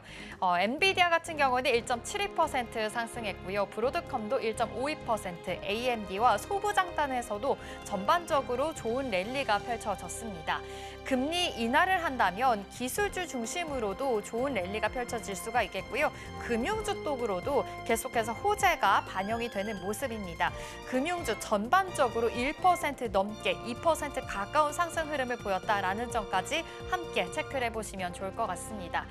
엔비디아 같은 경우는 1.72% 상승했고요. 브로드컴도 1.52%, AMD와 소부장단에서도 전반적으로 좋은 랠리가 펼쳐졌습니다. 금리 인하를 한다면 기술주 중심으로도 좋은 랠리가 펼쳐질 수가 있겠고요. 금융주 쪽으로도 계속해서 호재가 반영이 되는 모습입니다. 금융주 전반적으로 1% 넘게 2% 가까운 상승 흐름을 보였다라는 점까지 함께 체크를 해보시면 좋을 것 같습니다.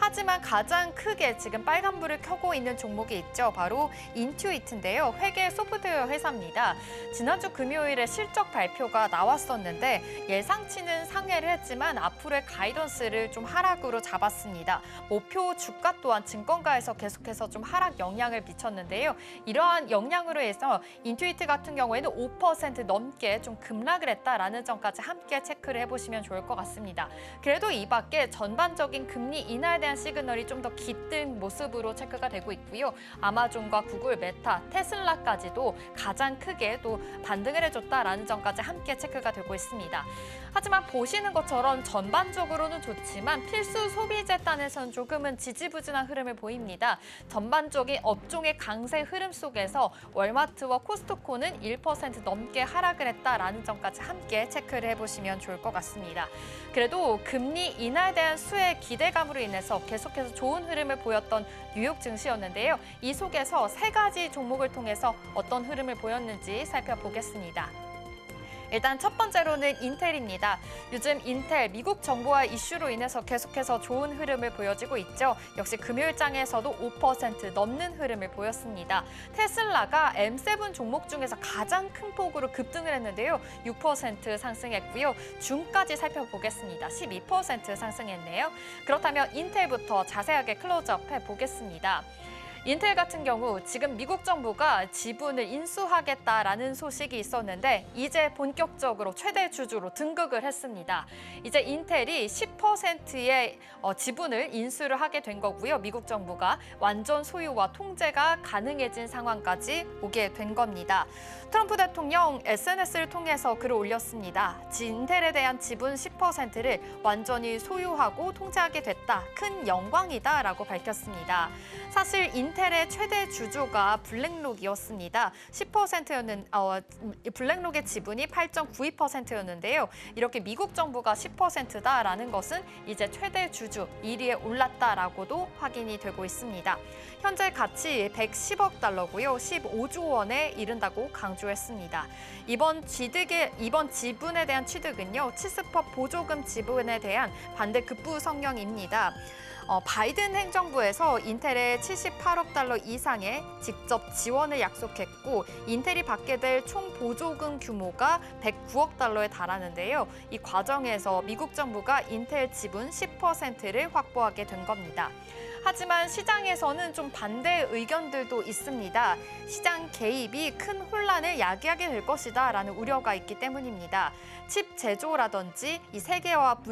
하지만 가장 크게 지금 빨간불을 켜고 있는 종목이 있죠. 바로 인투이트인데요. 회계 소프트웨어 회사입니다. 지난주 금요일에 실적 발표가 나왔었는데 예상치는 상회를 했지만 앞으로의 가이던스를 좀 하락으로 잡았습니다. 목표 주가 또한 증권가에서 계속해서 좀 하락 영향을 미쳤는데요. 이러한 영향으로 해서 인투이트 같은 경우에는 5% 넘게 좀 급락을 했다라는 점까지 함께 체크를 해보시면 좋을 것 같습니다. 그래도 이 밖에 전반적인 금리 인하에 대한 시그널이 좀 더 깃든 모습으로 체크가 되고 있고요. 아마존과 구글, 메타, 테슬라까지도 가장 크게 또 반등을 해줬다라는 점까지 함께 체크가 되고 있습니다. 하지만 보시는 것처럼 전반적으로는 좋지만 필수 소비재단에서는 조금은 지지부진한 흐름을 보입니다. 전반적인 업종의 강세 흐름 속에서 월마트와 코스트코는 1% 넘게 하락을 했다라는 점까지 함께 체크를 해보시면 좋을 것 같습니다. 그래도 금리 인하에 대한 수혜 기대감으로 인해서 계속해서 좋은 흐름을 보였던 뉴욕 증시였는데요. 이 속에서 세 가지 종목을 통해서 어떤 흐름을 보였는지 살펴보겠습니다. 일단 첫 번째로는 인텔입니다. 요즘 인텔 미국 정부와 이슈로 인해서 계속해서 좋은 흐름을 보여지고 있죠. 역시 금요일장에서도 5% 넘는 흐름을 보였습니다. 테슬라가 M7 종목 중에서 가장 큰 폭으로 급등을 했는데요. 6% 상승했고요. 중까지 살펴보겠습니다. 12% 상승했네요. 그렇다면 인텔부터 자세하게 클로즈업 해보겠습니다. 인텔 같은 경우 지금 미국 정부가 지분을 인수하겠다라는 소식이 있었는데 이제 본격적으로 최대 주주로 등극을 했습니다. 이제 인텔이 10%의 지분을 인수를 하게 된 거고요. 미국 정부가 완전 소유와 통제가 가능해진 상황까지 오게 된 겁니다. 트럼프 대통령 SNS를 통해서 글을 올렸습니다. 인텔에 대한 지분 10%를 완전히 소유하고 통제하게 됐다. 큰 영광이다라고 밝혔습니다. 사실 인텔의 최대 주주가 블랙록이었습니다. 블랙록의 지분이 8.92%였는데요. 이렇게 미국 정부가 10%다라는 것은 이제 최대 주주 1위에 올랐다라고도 확인이 되고 있습니다. 현재 가치 110억 달러고요. 15조 원에 이른다고 강조했습니다. 이번 지분에 대한 취득은요. 치스퍼 보조금 지분에 대한 반대 급부 성명입니다. 바이든 행정부에서 인텔에 78억 달러 이상의 직접 지원을 약속했고 인텔이 받게 될 총 보조금 규모가 109억 달러에 달하는데요. 이 과정에서 미국 정부가 인텔 지분 10%를 확보하게 된 겁니다. 하지만 시장에서는 좀 반대 의견들도 있습니다. 시장 개입이 큰 혼란을 야기하게 될 것이다라는 우려가 있기 때문입니다. 칩 제조라든지 이 세계화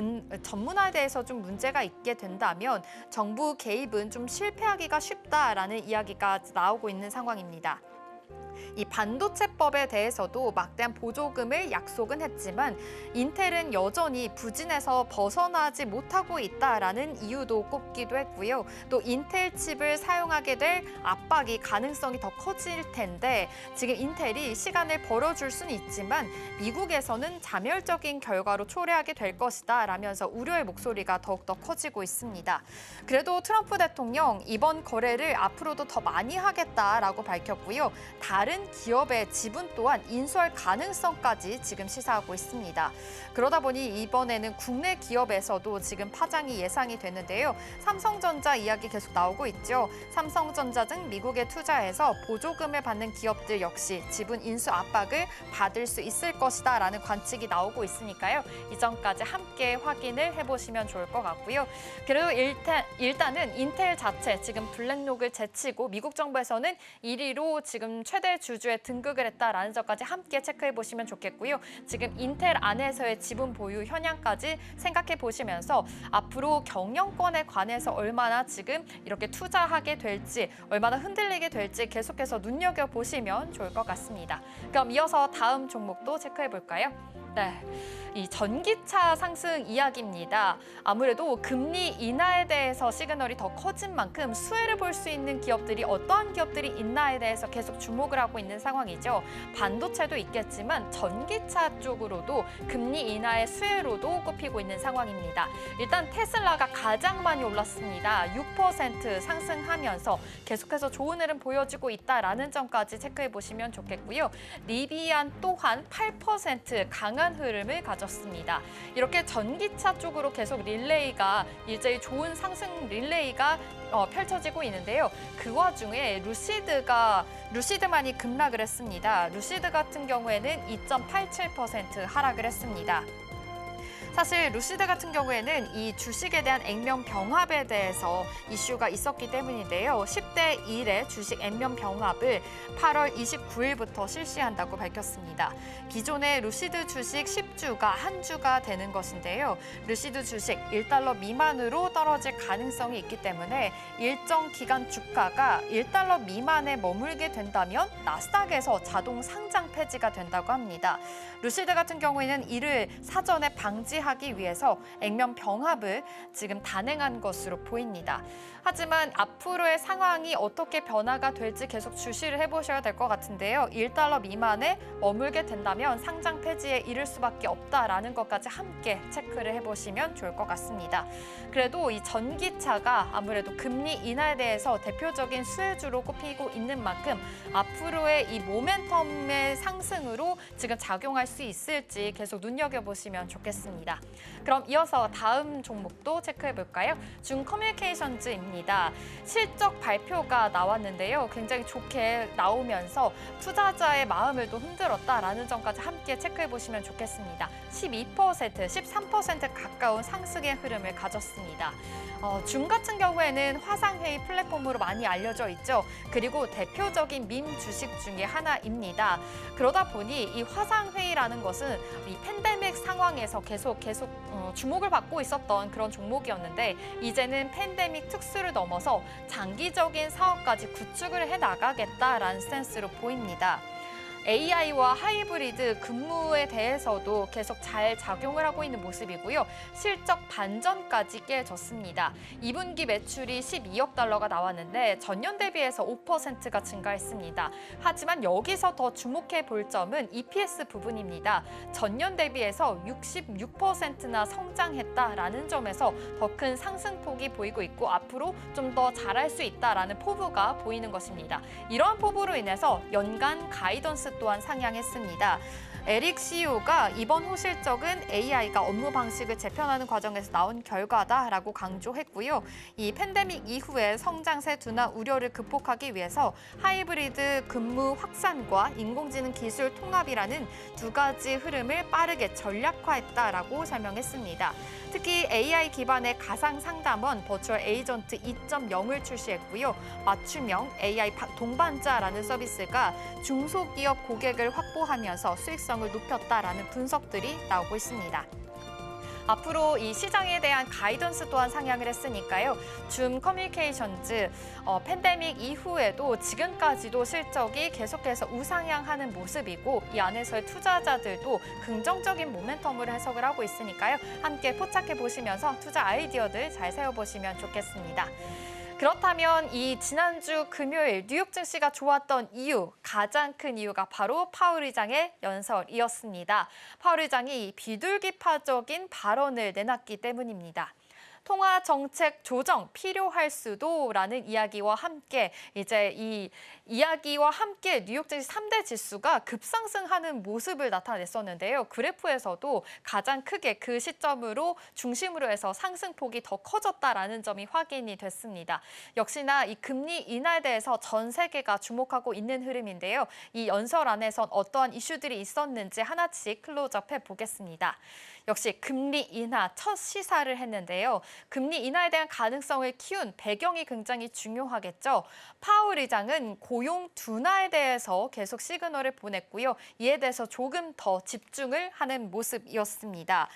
전문화에 대해서 좀 문제가 있게 된다면 정부 개입은 좀 실패하기가 쉽다라는 이야기가 나오고 있는 상황입니다. 이 반도체법에 대해서도 막대한 보조금을 약속은 했지만 인텔은 여전히 부진에서 벗어나지 못하고 있다라는 이유도 꼽기도 했고요. 또 인텔 칩을 사용하게 될 압박이 가능성이 더 커질 텐데 지금 인텔이 시간을 벌어줄 수는 있지만 미국에서는 자멸적인 결과로 초래하게 될 것이다 라면서 우려의 목소리가 더욱더 커지고 있습니다. 그래도 트럼프 대통령 이번 거래를 앞으로도 더 많이 하겠다라고 밝혔고요. 다른 다른 기업의 지분 또한 인수할 가능성까지 지금 시사하고 있습니다. 그러다 보니 이번에는 국내 기업에서도 지금 파장이 예상이 되는데요. 삼성전자 이야기 계속 나오고 있죠. 삼성전자 등 미국에 투자해서 보조금을 받는 기업들 역시 지분 인수 압박을 받을 수 있을 것이다라는 관측이 나오고 있으니까요. 이 점까지 함께 확인을 해보시면 좋을 것 같고요. 그리고 일단은 인텔 자체 지금 블랙록을 제치고 미국 정부에서는 1위로 지금 최대 주주에 등극을 했다라는 점까지 함께 체크해 보시면 좋겠고요. 지금 인텔 안에서의 지분 보유 현황까지 생각해 보시면서 앞으로 경영권에 관해서 얼마나 지금 이렇게 투자하게 될지, 얼마나 흔들리게 될지 계속해서 눈여겨보시면 좋을 것 같습니다. 그럼 이어서 다음 종목도 체크해 볼까요? 네, 이 전기차 상승 이야기입니다. 아무래도 금리 인하에 대해서 시그널이 더 커진 만큼 수혜를 볼 수 있는 기업들이 어떠한 기업들이 있나에 대해서 계속 주목을 하고 있는 상황이죠. 반도체도 있겠지만 전기차 쪽으로도 금리 인하의 수혜로도 꼽히고 있는 상황입니다. 일단 테슬라가 가장 많이 올랐습니다. 6% 상승하면서 계속해서 좋은 흐름 보여주고 있다라는 점까지 체크해 보시면 좋겠고요. 리비안 또한 8% 강한 흐름을 가졌습니다. 이렇게 전기차 쪽으로 계속 릴레이가 일제히 좋은 상승 릴레이가 펼쳐지고 있는데요. 그 와중에 루시드만이 급락을 했습니다. 루시드 같은 경우에는 2.87% 하락을 했습니다. 사실 루시드 같은 경우에는 이 주식에 대한 액면 병합에 대해서 이슈가 있었기 때문인데요. 10대 1의 주식 액면 병합을 8월 29일부터 실시한다고 밝혔습니다. 기존의 루시드 주식 10주가 한 주가 되는 것인데요. 루시드 주식 1달러 미만으로 떨어질 가능성이 있기 때문에 일정 기간 주가가 1달러 미만에 머물게 된다면 나스닥에서 자동 상장 폐지가 된다고 합니다. 루시드 같은 경우에는 이를 사전에 방지하기 위해서 액면 병합을 지금 단행한 것으로 보입니다. 하지만 앞으로의 상황이 어떻게 변화가 될지 계속 주시를 해보셔야 될 것 같은데요. 1달러 미만에 머물게 된다면 상장 폐지에 이를 수밖에 없다라는 것까지 함께 체크를 해보시면 좋을 것 같습니다. 그래도 이 전기차가 아무래도 금리 인하에 대해서 대표적인 수혜주로 꼽히고 있는 만큼 앞으로의 이 모멘텀의 상승으로 지금 작용할 수 있을지 계속 눈여겨보시면 좋겠습니다. 그럼 이어서 다음 종목도 체크해볼까요? 중커뮤니케이션즈입니다. 실적 발표가 나왔는데요. 굉장히 좋게 나오면서 투자자의 마음을 또 흔들었다라는 점까지 함께 체크해보시면 좋겠습니다. 12%, 13% 가까운 상승의 흐름을 가졌습니다. 중 같은 경우에는 화상회의 플랫폼으로 많이 알려져 있죠. 그리고 대표적인 밈 주식 중에 하나입니다. 그러다 보니 이 화상회의라는 것은 이 팬데믹 상황에서 계속 주목을 받고 있었던 그런 종목이었는데 이제는 팬데믹 특수를 넘어서 장기적인 사업까지 구축을 해나가겠다라는 스탠스로 보입니다. AI와 하이브리드 근무에 대해서도 계속 잘 작용을 하고 있는 모습이고요. 실적 반전까지 깨졌습니다. 2분기 매출이 12억 달러가 나왔는데 전년 대비해서 5%가 증가했습니다. 하지만 여기서 더 주목해 볼 점은 EPS 부분입니다. 전년 대비해서 66%나 성장했다라는 점에서 더 큰 상승폭이 보이고 있고 앞으로 좀 더 잘할 수 있다라는 포부가 보이는 것입니다. 이러한 포부로 인해서 연간 가이던스 또한 상향했습니다. 에릭 CEO가 이번 호실적은 AI가 업무 방식을 재편하는 과정에서 나온 결과다라고 강조했고요. 이 팬데믹 이후에 성장세 둔화 우려를 극복하기 위해서 하이브리드 근무 확산과 인공지능 기술 통합이라는 두 가지 흐름을 빠르게 전략화했다라고 설명했습니다. 특히 AI 기반의 가상 상담원 버추얼 에이전트 2.0을 출시했고요. 맞춤형 AI 동반자라는 서비스가 중소기업 고객을 확보하면서 수익성을 높였다라는 분석들이 나오고 있습니다. 앞으로 이 시장에 대한 가이던스 또한 상향을 했으니까요. 줌 커뮤니케이션즈 팬데믹 이후에도 지금까지도 실적이 계속해서 우상향하는 모습이고 이 안에서의 투자자들도 긍정적인 모멘텀으로 해석을 하고 있으니까요. 함께 포착해 보시면서 투자 아이디어들 잘 세워보시면 좋겠습니다. 그렇다면 이 지난주 금요일 뉴욕 증시가 좋았던 이유, 가장 큰 이유가 바로 파월 의장의 연설이었습니다. 파월 의장이 비둘기파적인 발언을 내놨기 때문입니다. 통화 정책 조정 필요할 수도라는 이야기와 함께 이제 이 이야기와 함께 뉴욕 증시 3대 지수가 급상승하는 모습을 나타냈었는데요. 그래프에서도 가장 크게 그 시점으로 중심으로 해서 상승폭이 더 커졌다라는 점이 확인이 됐습니다. 역시나 이 금리 인하에 대해서 전 세계가 주목하고 있는 흐름인데요. 이 연설 안에선 어떠한 이슈들이 있었는지 하나씩 클로즈업 해보겠습니다. 역시 금리 인하 첫 시사를 했는데요. 금리 인하에 대한 가능성을 키운 배경이 굉장히 중요하겠죠. 파월 의장은 고용 둔화에 대해서 계속 시그널을 보냈고요. 이에 대해서 조금 더 집중을 하는 모습이었습니다.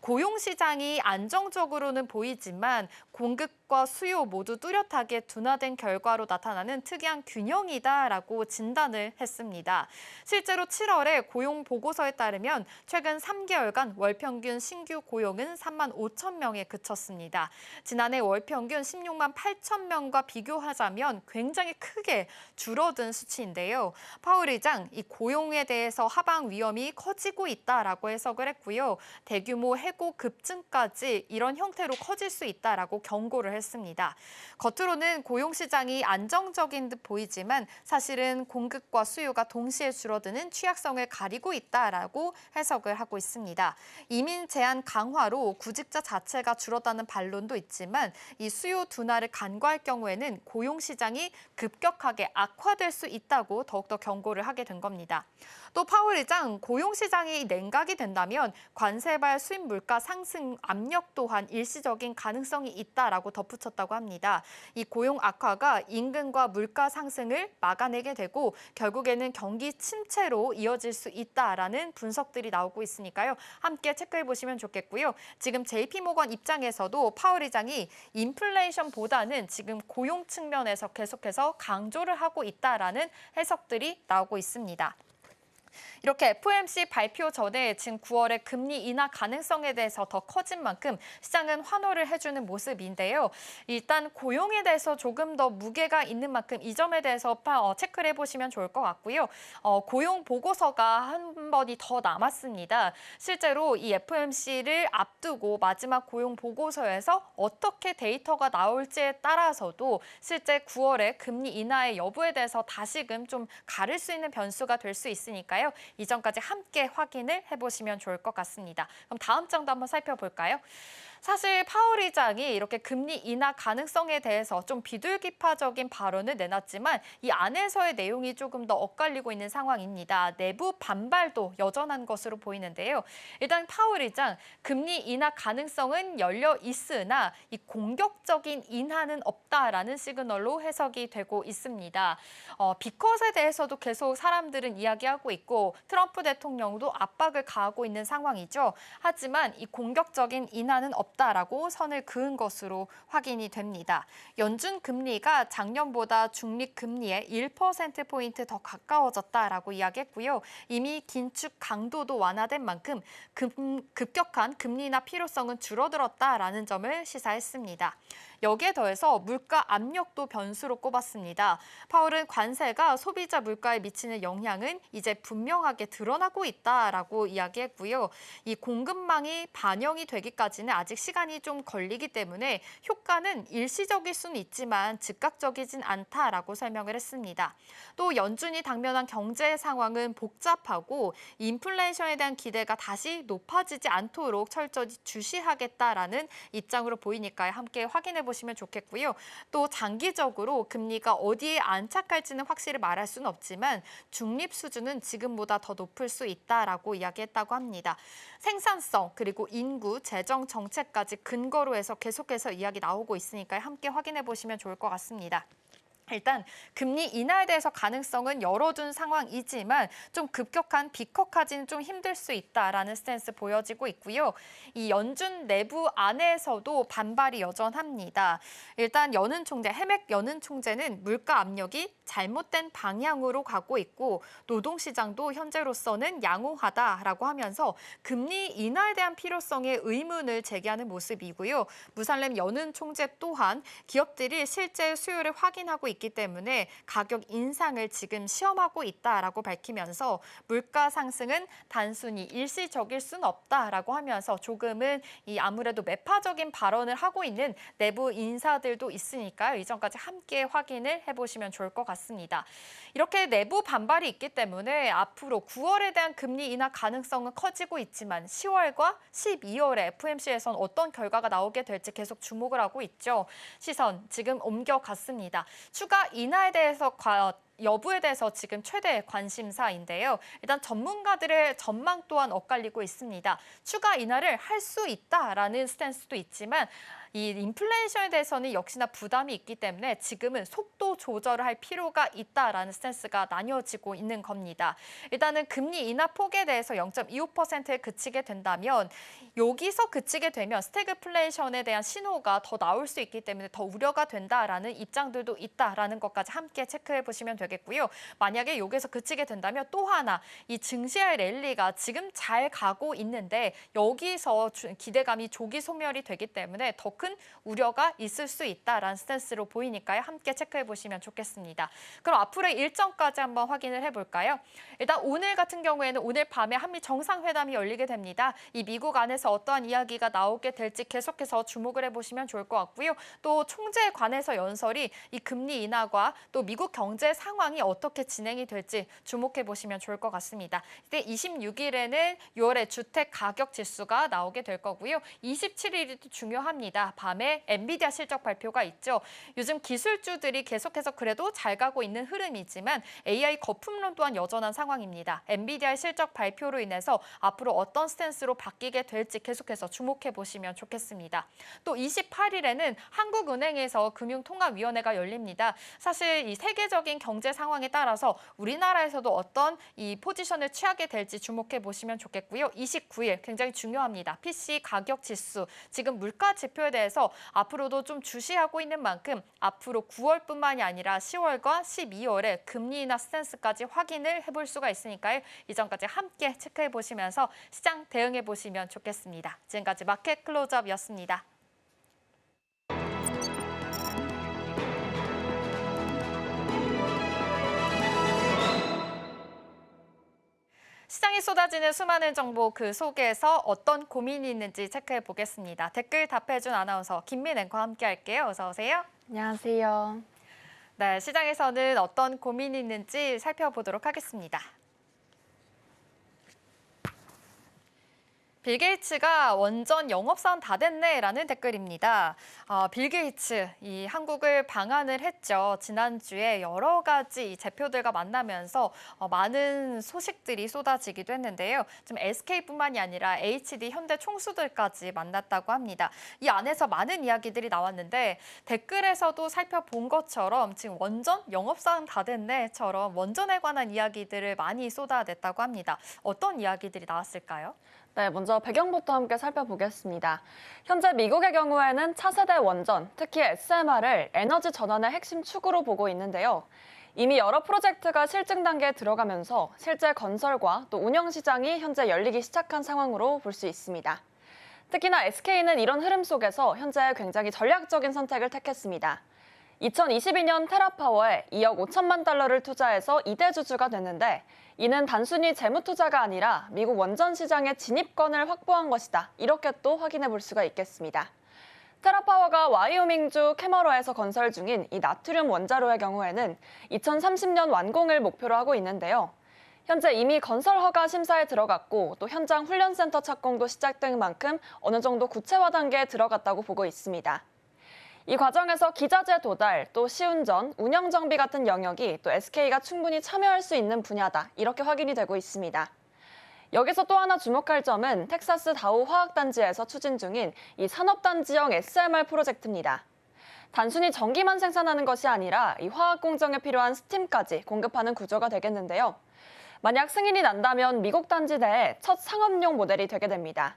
고용 시장이 안정적으로는 보이지만 공급과 수요 모두 뚜렷하게 둔화된 결과로 나타나는 특이한 균형이다라고 진단을 했습니다. 실제로 7월에 고용 보고서에 따르면 최근 3개월간 월 평균 신규 고용은 3만 5천 명에 그쳤습니다. 지난해 월 평균 16만 8천 명과 비교하자면 굉장히 크게 줄어든 수치인데요. 파월 의장 이 고용에 대해서 하방 위험이 커지고 있다라고 해석을 했고요. 대규모 해고 급증까지 이런 형태로 커질 수 있다라고 경고를 했습니다. 겉으로는 고용 시장이 안정적인 듯 보이지만 사실은 공급과 수요가 동시에 줄어드는 취약성을 가리고 있다라고 해석을 하고 있습니다. 이민 제한 강화로 구직자 자체가 줄었다는 반론도 있지만 이 수요 둔화를 간과할 경우에는 고용 시장이 급격하게 악화될 수 있다고 더욱더 경고를 하게 된 겁니다. 또 파월 의장 고용 시장이 냉각이 된다면 관세발 수입 물가 상승 압력 또한 일시적인 가능성이 있다라고 덧붙였다고 합니다. 이 고용 악화가 임금과 물가 상승을 막아내게 되고 결국에는 경기 침체로 이어질 수 있다라는 분석들이 나오고 있으니까요. 함께 체크해 보시면 좋겠고요. 지금 JP모건 입장에서도 파월 의장이 인플레이션보다는 지금 고용 측면에서 계속해서 강조를 하고 있다라는 해석들이 나오고 있습니다. 이렇게 FOMC 발표 전에 지금 9월에 금리 인하 가능성에 대해서 더 커진 만큼 시장은 환호를 해주는 모습인데요. 일단 고용에 대해서 조금 더 무게가 있는 만큼 이 점에 대해서 체크를 해보시면 좋을 것 같고요. 고용 보고서가 한 번이 더 남았습니다. 실제로 이 FOMC를 앞두고 마지막 고용 보고서에서 어떻게 데이터가 나올지에 따라서도 실제 9월에 금리 인하의 여부에 대해서 다시금 좀 가를 수 있는 변수가 될 수 있으니까요. 이 점까지 함께 확인을 해보시면 좋을 것 같습니다. 그럼 다음 장도 한번 살펴볼까요? 사실 파월 의장이 이렇게 금리 인하 가능성에 대해서 좀 비둘기파적인 발언을 내놨지만 이 안에서의 내용이 조금 더 엇갈리고 있는 상황입니다. 내부 반발도 여전한 것으로 보이는데요. 일단 파월 의장, 금리 인하 가능성은 열려 있으나 이 공격적인 인하는 없다라는 시그널로 해석이 되고 있습니다. 비컷에 대해서도 계속 사람들은 이야기하고 있고 트럼프 대통령도 압박을 가하고 있는 상황이죠. 하지만 이 공격적인 인하는 없다라고 선을 그은 것으로 확인이 됩니다. 연준 금리가 작년보다 중립 금리에 1%포인트 더 가까워졌다라고 이야기했고요. 이미 긴축 강도도 완화된 만큼 급격한 금리 인하 필요성은 줄어들었다라는 점을 시사했습니다. 여기에 더해서 물가 압력도 변수로 꼽았습니다. 파월은 관세가 소비자 물가에 미치는 영향은 이제 분명하게 드러나고 있다라고 이야기했고요. 이 공급망이 반영이 되기까지는 아직 시간이 좀 걸리기 때문에 효과는 일시적일 수는 있지만 즉각적이진 않다라고 설명을 했습니다. 또 연준이 당면한 경제 상황은 복잡하고 인플레이션에 대한 기대가 다시 높아지지 않도록 철저히 주시하겠다라는 입장으로 보이니까요. 함께 확인해 보시면 좋겠고요. 또 장기적으로 금리가 어디에 안착할지는 확실히 말할 수는 없지만 중립 수준은 지금보다 더 높을 수 있다라고 이야기했다고 합니다. 생산성 그리고 인구, 재정 정책까지 근거로 해서 계속해서 이야기 나오고 있으니까요. 함께 확인해 보시면 좋을 것 같습니다. 일단 금리 인하에 대해서 가능성은 열어둔 상황이지만 좀 급격한 비컷까지는 좀 힘들 수 있다라는 스탠스 보여지고 있고요. 이 연준 내부 안에서도 반발이 여전합니다. 일단 연은 총재, 해맥 연은 총재는 물가 압력이 잘못된 방향으로 가고 있고 노동시장도 현재로서는 양호하다라고 하면서 금리 인하에 대한 필요성에 의문을 제기하는 모습이고요. 무살렘 연은 총재 또한 기업들이 실제 수요를 확인하고 있고 있기 때문에 가격 인상을 지금 시험하고 있다라고 밝히면서 물가 상승은 단순히 일시적일 순 없다라고 하면서 조금은 이 아무래도 매파적인 발언을 하고 있는 내부 인사들도 있으니까요. 이점까지 함께 확인을 해보시면 좋을 것 같습니다. 이렇게 내부 반발이 있기 때문에 앞으로 9월에 대한 금리 인하 가능성은 커지고 있지만 10월과 12월에 FOMC에선 어떤 결과가 나오게 될지 계속 주목을 하고 있죠. 시선 지금 옮겨갔습니다. 추가 인하에 대해서 여부에 대해서 지금 최대 관심사인데요. 일단 전문가들의 전망 또한 엇갈리고 있습니다. 추가 인하를 할 수 있다라는 스탠스도 있지만 이 인플레이션에 대해서는 역시나 부담이 있기 때문에 지금은 속도 조절을 할 필요가 있다라는 스탠스가 나뉘어지고 있는 겁니다. 일단은 금리 인하 폭에 대해서 0.25%에 그치게 된다면 여기서 그치게 되면 스태그플레이션에 대한 신호가 더 나올 수 있기 때문에 더 우려가 된다라는 입장들도 있다라는 것까지 함께 체크해 보시면 되겠고요. 만약에 여기서 그치게 된다면 또 하나 이 증시의 랠리가 지금 잘 가고 있는데 여기서 기대감이 조기 소멸이 되기 때문에 더 큰 우려가 있을 수 있다라는 스탠스로 보이니까요. 함께 체크해 보시면 좋겠습니다. 그럼 앞으로의 일정까지 한번 확인을 해볼까요? 일단 오늘 같은 경우에는 오늘 밤에 한미 정상회담이 열리게 됩니다. 이 미국 안에서 어떠한 이야기가 나오게 될지 계속해서 주목을 해보시면 좋을 것 같고요. 또 총재에 관해서 연설이 이 금리 인하와 또 미국 경제 상황이 어떻게 진행이 될지 주목해 보시면 좋을 것 같습니다. 이때 26일에는 6월의 주택 가격 지수가 나오게 될 거고요. 27일이 중요합니다. 밤에 엔비디아 실적 발표가 있죠. 요즘 기술주들이 계속해서 그래도 잘 가고 있는 흐름이지만 AI 거품론 또한 여전한 상황입니다. 엔비디아의 실적 발표로 인해서 앞으로 어떤 스탠스로 바뀌게 될지 계속해서 주목해 보시면 좋겠습니다. 또 28일에는 한국은행에서 금융통화위원회가 열립니다. 사실 이 세계적인 경제 상황에 따라서 우리나라에서도 어떤 이 포지션을 취하게 될지 주목해 보시면 좋겠고요. 29일 굉장히 중요합니다. PC 가격 지수, 지금 물가 지표에 대해서 앞으로도 좀 주시하고 있는 만큼 앞으로 9월뿐만이 아니라 10월과 12월에 금리 인하 스탠스까지 확인을 해볼 수가 있으니까요. 이 점까지 함께 체크해 보시면서 시장 대응해 보시면 좋겠습니다. 지금까지 마켓 클로즈업이었습니다. 시장에 쏟아지는 수많은 정보 그 속에서 어떤 고민이 있는지 체크해 보겠습니다. 댓글 답해준 아나운서 김민 앵커와 함께 할게요. 어서 오세요.
안녕하세요.
네, 시장에서는 어떤 고민이 있는지 살펴보도록 하겠습니다. 빌 게이츠가 원전 영업사원 다 됐네라는 댓글입니다. 빌 게이츠, 이 한국을 방한을 했죠. 지난주에 여러 가지 제표들과 만나면서 많은 소식들이 쏟아지기도 했는데요. 좀 SK뿐만이 아니라 HD, 현대 총수들까지 만났다고 합니다. 이 안에서 많은 이야기들이 나왔는데 댓글에서도 살펴본 것처럼 지금 원전 영업사원 다 됐네처럼 원전에 관한 이야기들을 많이 쏟아냈다고 합니다. 어떤 이야기들이 나왔을까요?
네, 먼저 배경부터 함께 살펴보겠습니다. 현재 미국의 경우에는 차세대 원전, 특히 SMR을 에너지 전환의 핵심 축으로 보고 있는데요. 이미 여러 프로젝트가 실증 단계에 들어가면서 실제 건설과 또 운영 시장이 현재 열리기 시작한 상황으로 볼 수 있습니다. 특히나 SK는 이런 흐름 속에서 현재 굉장히 전략적인 선택을 택했습니다. 2022년 테라파워에 2억 5천만 달러를 투자해서 2대 주주가 됐는데 이는 단순히 재무 투자가 아니라 미국 원전 시장의 진입권을 확보한 것이다. 이렇게 또 확인해 볼 수가 있겠습니다. 테라파워가 와이오밍주 캐머러에서 건설 중인 이 나트륨 원자로의 경우에는 2030년 완공을 목표로 하고 있는데요. 현재 이미 건설 허가 심사에 들어갔고 또 현장 훈련센터 착공도 시작된 만큼 어느 정도 구체화 단계에 들어갔다고 보고 있습니다. 이 과정에서 기자재 도달, 또 시운전, 운영 정비 같은 영역이 또 SK가 충분히 참여할 수 있는 분야다. 이렇게 확인이 되고 있습니다. 여기서 또 하나 주목할 점은 텍사스 다우 화학단지에서 추진 중인 이 산업단지형 SMR 프로젝트입니다. 단순히 전기만 생산하는 것이 아니라 이 화학 공정에 필요한 스팀까지 공급하는 구조가 되겠는데요. 만약 승인이 난다면 미국 단지 내에 첫 상업용 모델이 되게 됩니다.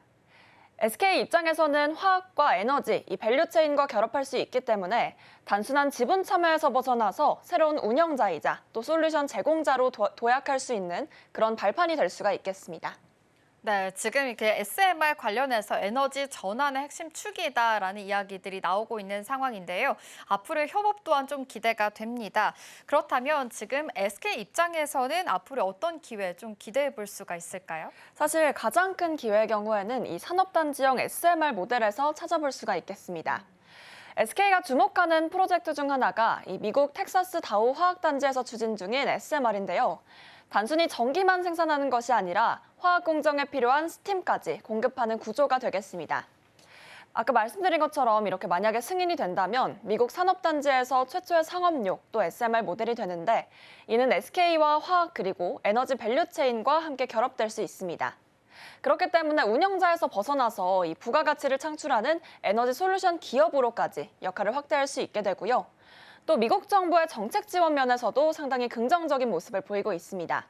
SK 입장에서는 화학과 에너지, 이 밸류체인과 결합할 수 있기 때문에 단순한 지분 참여에서 벗어나서 새로운 운영자이자 또 솔루션 제공자로 도약할 수 있는 그런 발판이 될 수가 있겠습니다.
네, 지금 이렇게 SMR 관련해서 에너지 전환의 핵심 축이다라는 이야기들이 나오고 있는 상황인데요. 앞으로의 협업 또한 좀 기대가 됩니다. 그렇다면 지금 SK 입장에서는 앞으로 어떤 기회 좀 기대해 볼 수가 있을까요?
사실 가장 큰 기회의 경우에는 이 산업단지형 SMR 모델에서 찾아볼 수가 있겠습니다. SK가 주목하는 프로젝트 중 하나가 이 미국 텍사스 다우 화학단지에서 추진 중인 SMR인데요. 단순히 전기만 생산하는 것이 아니라 화학 공정에 필요한 스팀까지 공급하는 구조가 되겠습니다. 아까 말씀드린 것처럼 이렇게 만약에 승인이 된다면 미국 산업단지에서 최초의 상업용 또 SMR 모델이 되는데 이는 SK와 화학 그리고 에너지 밸류체인과 함께 결합될 수 있습니다. 그렇기 때문에 운영자에서 벗어나서 이 부가가치를 창출하는 에너지 솔루션 기업으로까지 역할을 확대할 수 있게 되고요. 또 미국 정부의 정책 지원 면에서도 상당히 긍정적인 모습을 보이고 있습니다.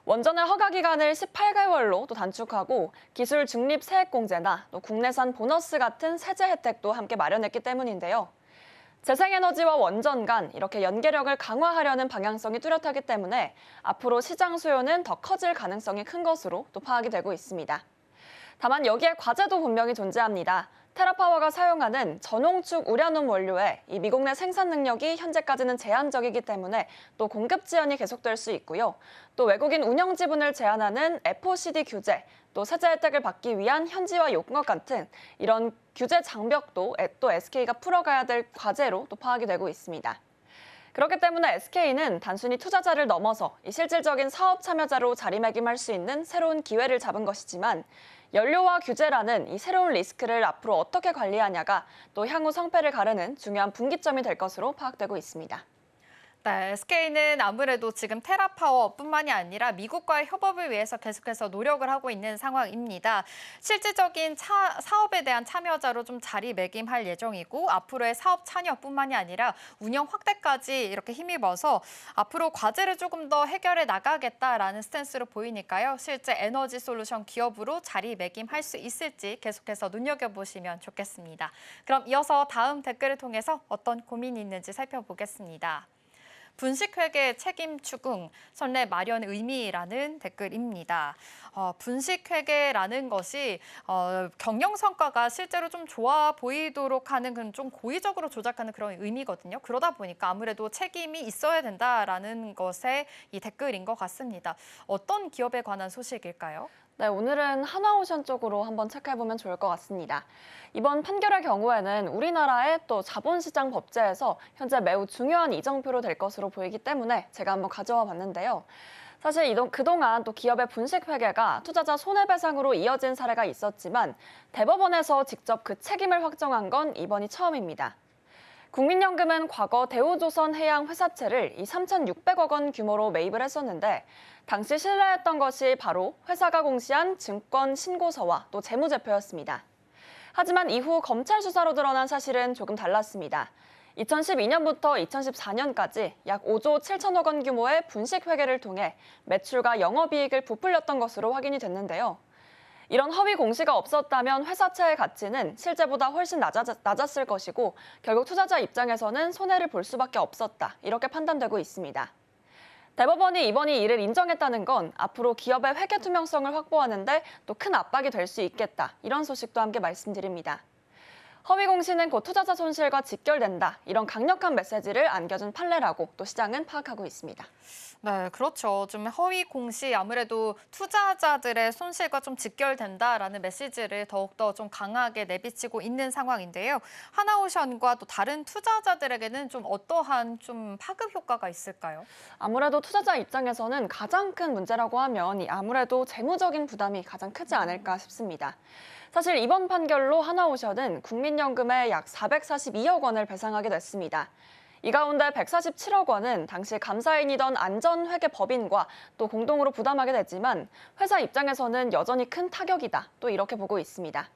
원전의 허가 기간을 18개월로 또 단축하고 기술 중립 세액 공제나 또 국내산 보너스 같은 세제 혜택도 함께 마련했기 때문인데요. 재생에너지와 원전 간 이렇게 연계력을 강화하려는 방향성이 뚜렷하기 때문에 앞으로 시장 수요는 더 커질 가능성이 큰 것으로 또 파악이 되고 있습니다. 다만 여기에 과제도 분명히 존재합니다. 테라파워가 사용하는 전홍축 우라늄 원료의 이 미국 내 생산 능력이 현재까지는 제한적이기 때문에 또 공급 지연이 계속될 수 있고요. 또 외국인 운영 지분을 제한하는 FOCD 규제, 또 세제 혜택을 받기 위한 현지화 요건 같은 이런 규제 장벽도 또 SK가 풀어가야 될 과제로 또 파악이 되고 있습니다. 그렇기 때문에 SK는 단순히 투자자를 넘어서 이 실질적인 사업 참여자로 자리매김할 수 있는 새로운 기회를 잡은 것이지만 연료와 규제라는 이 새로운 리스크를 앞으로 어떻게 관리하냐가 또 향후 성패를 가르는 중요한 분기점이 될 것으로 파악되고 있습니다.
네, SK는 아무래도 지금 테라파워뿐만이 아니라 미국과의 협업을 위해서 계속해서 노력을 하고 있는 상황입니다. 실질적인 사업에 대한 참여자로 좀 자리매김할 예정이고 앞으로의 사업 참여뿐만이 아니라 운영 확대까지 이렇게 힘입어서 앞으로 과제를 조금 더 해결해 나가겠다라는 스탠스로 보이니까요. 실제 에너지 솔루션 기업으로 자리매김할 수 있을지 계속해서 눈여겨보시면 좋겠습니다. 그럼 이어서 다음 댓글을 통해서 어떤 고민이 있는지 살펴보겠습니다. 분식회계 책임 추궁, 선례 마련 의미라는 댓글입니다. 분식회계라는 것이 경영 성과가 실제로 좀 좋아 보이도록 하는 그런 좀 고의적으로 조작하는 그런 의미거든요. 그러다 보니까 아무래도 책임이 있어야 된다라는 것의 이 댓글인 것 같습니다. 어떤 기업에 관한 소식일까요?
네, 오늘은 하나오션 쪽으로 한번 체크해보면 좋을 것 같습니다. 이번 판결의 경우에는 우리나라의 또 자본시장 법제에서 현재 매우 중요한 이정표로 될 것으로 보이기 때문에 제가 한번 가져와 봤는데요. 사실 그동안 또 기업의 분식회계가 투자자 손해배상으로 이어진 사례가 있었지만 대법원에서 직접 그 책임을 확정한 건 이번이 처음입니다. 국민연금은 과거 대우조선해양 회사채를 이 3,600억 원 규모로 매입을 했었는데 당시 신뢰했던 것이 바로 회사가 공시한 증권 신고서와 또 재무제표였습니다. 하지만 이후 검찰 수사로 드러난 사실은 조금 달랐습니다. 2012년부터 2014년까지 약 5조 7천억 원 규모의 분식회계를 통해 매출과 영업이익을 부풀렸던 것으로 확인이 됐는데요. 이런 허위 공시가 없었다면 회사채의 가치는 실제보다 훨씬 낮았을 것이고 결국 투자자 입장에서는 손해를 볼 수밖에 없었다. 이렇게 판단되고 있습니다. 대법원이 이번이 이를 인정했다는 건 앞으로 기업의 회계 투명성을 확보하는 데 또 큰 압박이 될 수 있겠다. 이런 소식도 함께 말씀드립니다. 허위 공시는 곧 투자자 손실과 직결된다. 이런 강력한 메시지를 안겨준 판례라고 또 시장은 파악하고 있습니다.
네, 그렇죠. 좀 허위 공시 아무래도 투자자들의 손실과 좀 직결된다라는 메시지를 더욱더 좀 강하게 내비치고 있는 상황인데요. 하나오션과 또 다른 투자자들에게는 좀 어떠한 좀 파급 효과가 있을까요?
아무래도 투자자 입장에서는 가장 큰 문제라고 하면 아무래도 재무적인 부담이 가장 크지 않을까 싶습니다. 사실 이번 판결로 하나오션은 국민연금에 약 442억 원을 배상하게 됐습니다. 이 가운데 147억 원은 당시 감사인이던 안전회계법인과 또 공동으로 부담하게 됐지만 회사 입장에서는 여전히 큰 타격이다. 또 이렇게 보고 있습니다.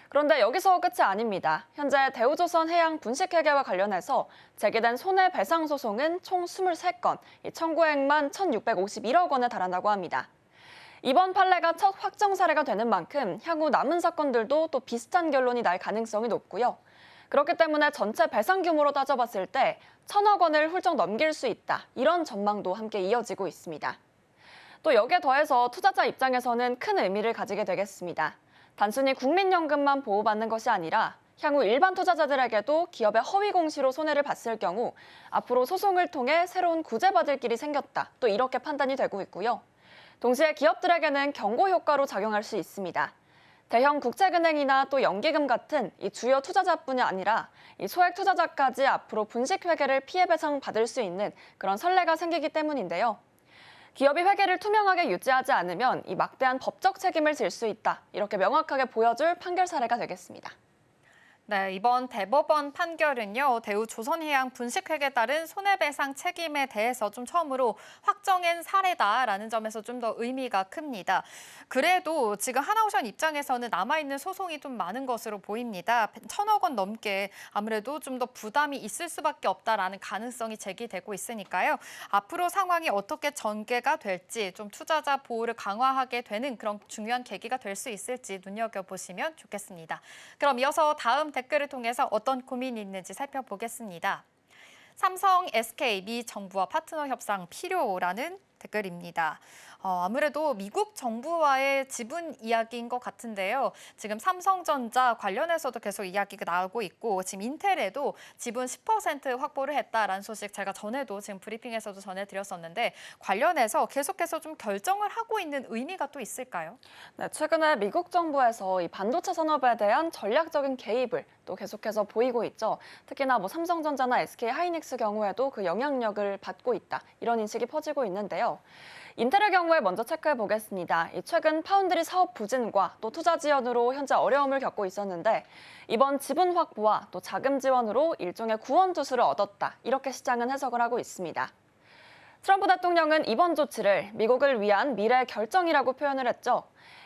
그런데 여기서 끝이 아닙니다. 현재 대우조선해양 분식회계와 관련해서 제기된 손해배상 소송은 총 23건, 청구액만 1,651억 원에 달한다고 합니다. 이번 판례가 첫 확정 사례가 되는 만큼 향후 남은 사건들도 또 비슷한 결론이 날 가능성이 높고요. 그렇기 때문에 전체 배상 규모로 따져봤을 때 1,000억 원을 훌쩍 넘길 수 있다. 이런 전망도 함께 이어지고 있습니다. 또 여기에 더해서 투자자 입장에서는 큰 의미를 가지게 되겠습니다. 단순히 국민연금만 보호받는 것이 아니라 향후 일반 투자자들에게도 기업의 허위 공시로 손해를 봤을 경우 앞으로 소송을 통해 새로운 구제받을 길이 생겼다. 또 이렇게 판단이 되고 있고요. 동시에 기업들에게는 경고 효과로 작용할 수 있습니다. 대형 국책은행이나 또 연기금 같은 이 주요 투자자뿐이 아니라 이 소액 투자자까지 앞으로 분식회계를 피해 배상 받을 수 있는 그런 선례가 생기기 때문인데요. 기업이 회계를 투명하게 유지하지 않으면 이 막대한 법적 책임을 질 수 있다. 이렇게 명확하게 보여줄 판결 사례가 되겠습니다.
네, 이번 대법원 판결은요, 대우 조선해양 분식회계에 따른 손해배상 책임에 대해서 좀 처음으로 확정한 사례다라는 점에서 좀 더 의미가 큽니다. 그래도 지금 하나오션 입장에서는 남아있는 소송이 좀 많은 것으로 보입니다. 1,000억 원 넘게 아무래도 좀 더 부담이 있을 수밖에 없다라는 가능성이 제기되고 있으니까요. 앞으로 상황이 어떻게 전개가 될지 좀 투자자 보호를 강화하게 되는 그런 중요한 계기가 될 수 있을지 눈여겨보시면 좋겠습니다. 그럼 이어서 다음 댓글을 통해서 어떤 고민이 있는지 살펴보겠습니다. 삼성, SK, 미 정부와 파트너 협상 필요라는 댓글입니다. 아무래도 미국 정부와의 지분 이야기인 것 같은데요. 지금 삼성전자 관련해서도 계속 이야기가 나오고 있고 지금 인텔에도 지분 10% 확보를 했다라는 소식 제가 전에도 지금 브리핑에서도 전해드렸었는데 관련해서 계속해서 좀 결정을 하고 있는 의미가 또 있을까요?
네, 최근에 미국 정부에서 이 반도체 산업에 대한 전략적인 개입을 또 계속해서 보이고 있죠. 특히나 뭐 삼성전자나 SK 하이닉스 경우에도 그 영향력을 받고 있다. 이런 인식이 퍼지고 있는데요. 인텔의 경우에 먼저 체크해 보겠습니다. 최근 파운드리 사업 부진과 또 투자 지연으로 현재 어려움을 겪고 있었는데 이번 지분 확보와 또 자금 지원으로 일종의 구원 투수를 얻었다. 이렇게 시장은 해석을 하고 있습니다. 트럼프 대통령은 이번 조치를 미국을 위한 미래 결정이라고 표현을 했죠.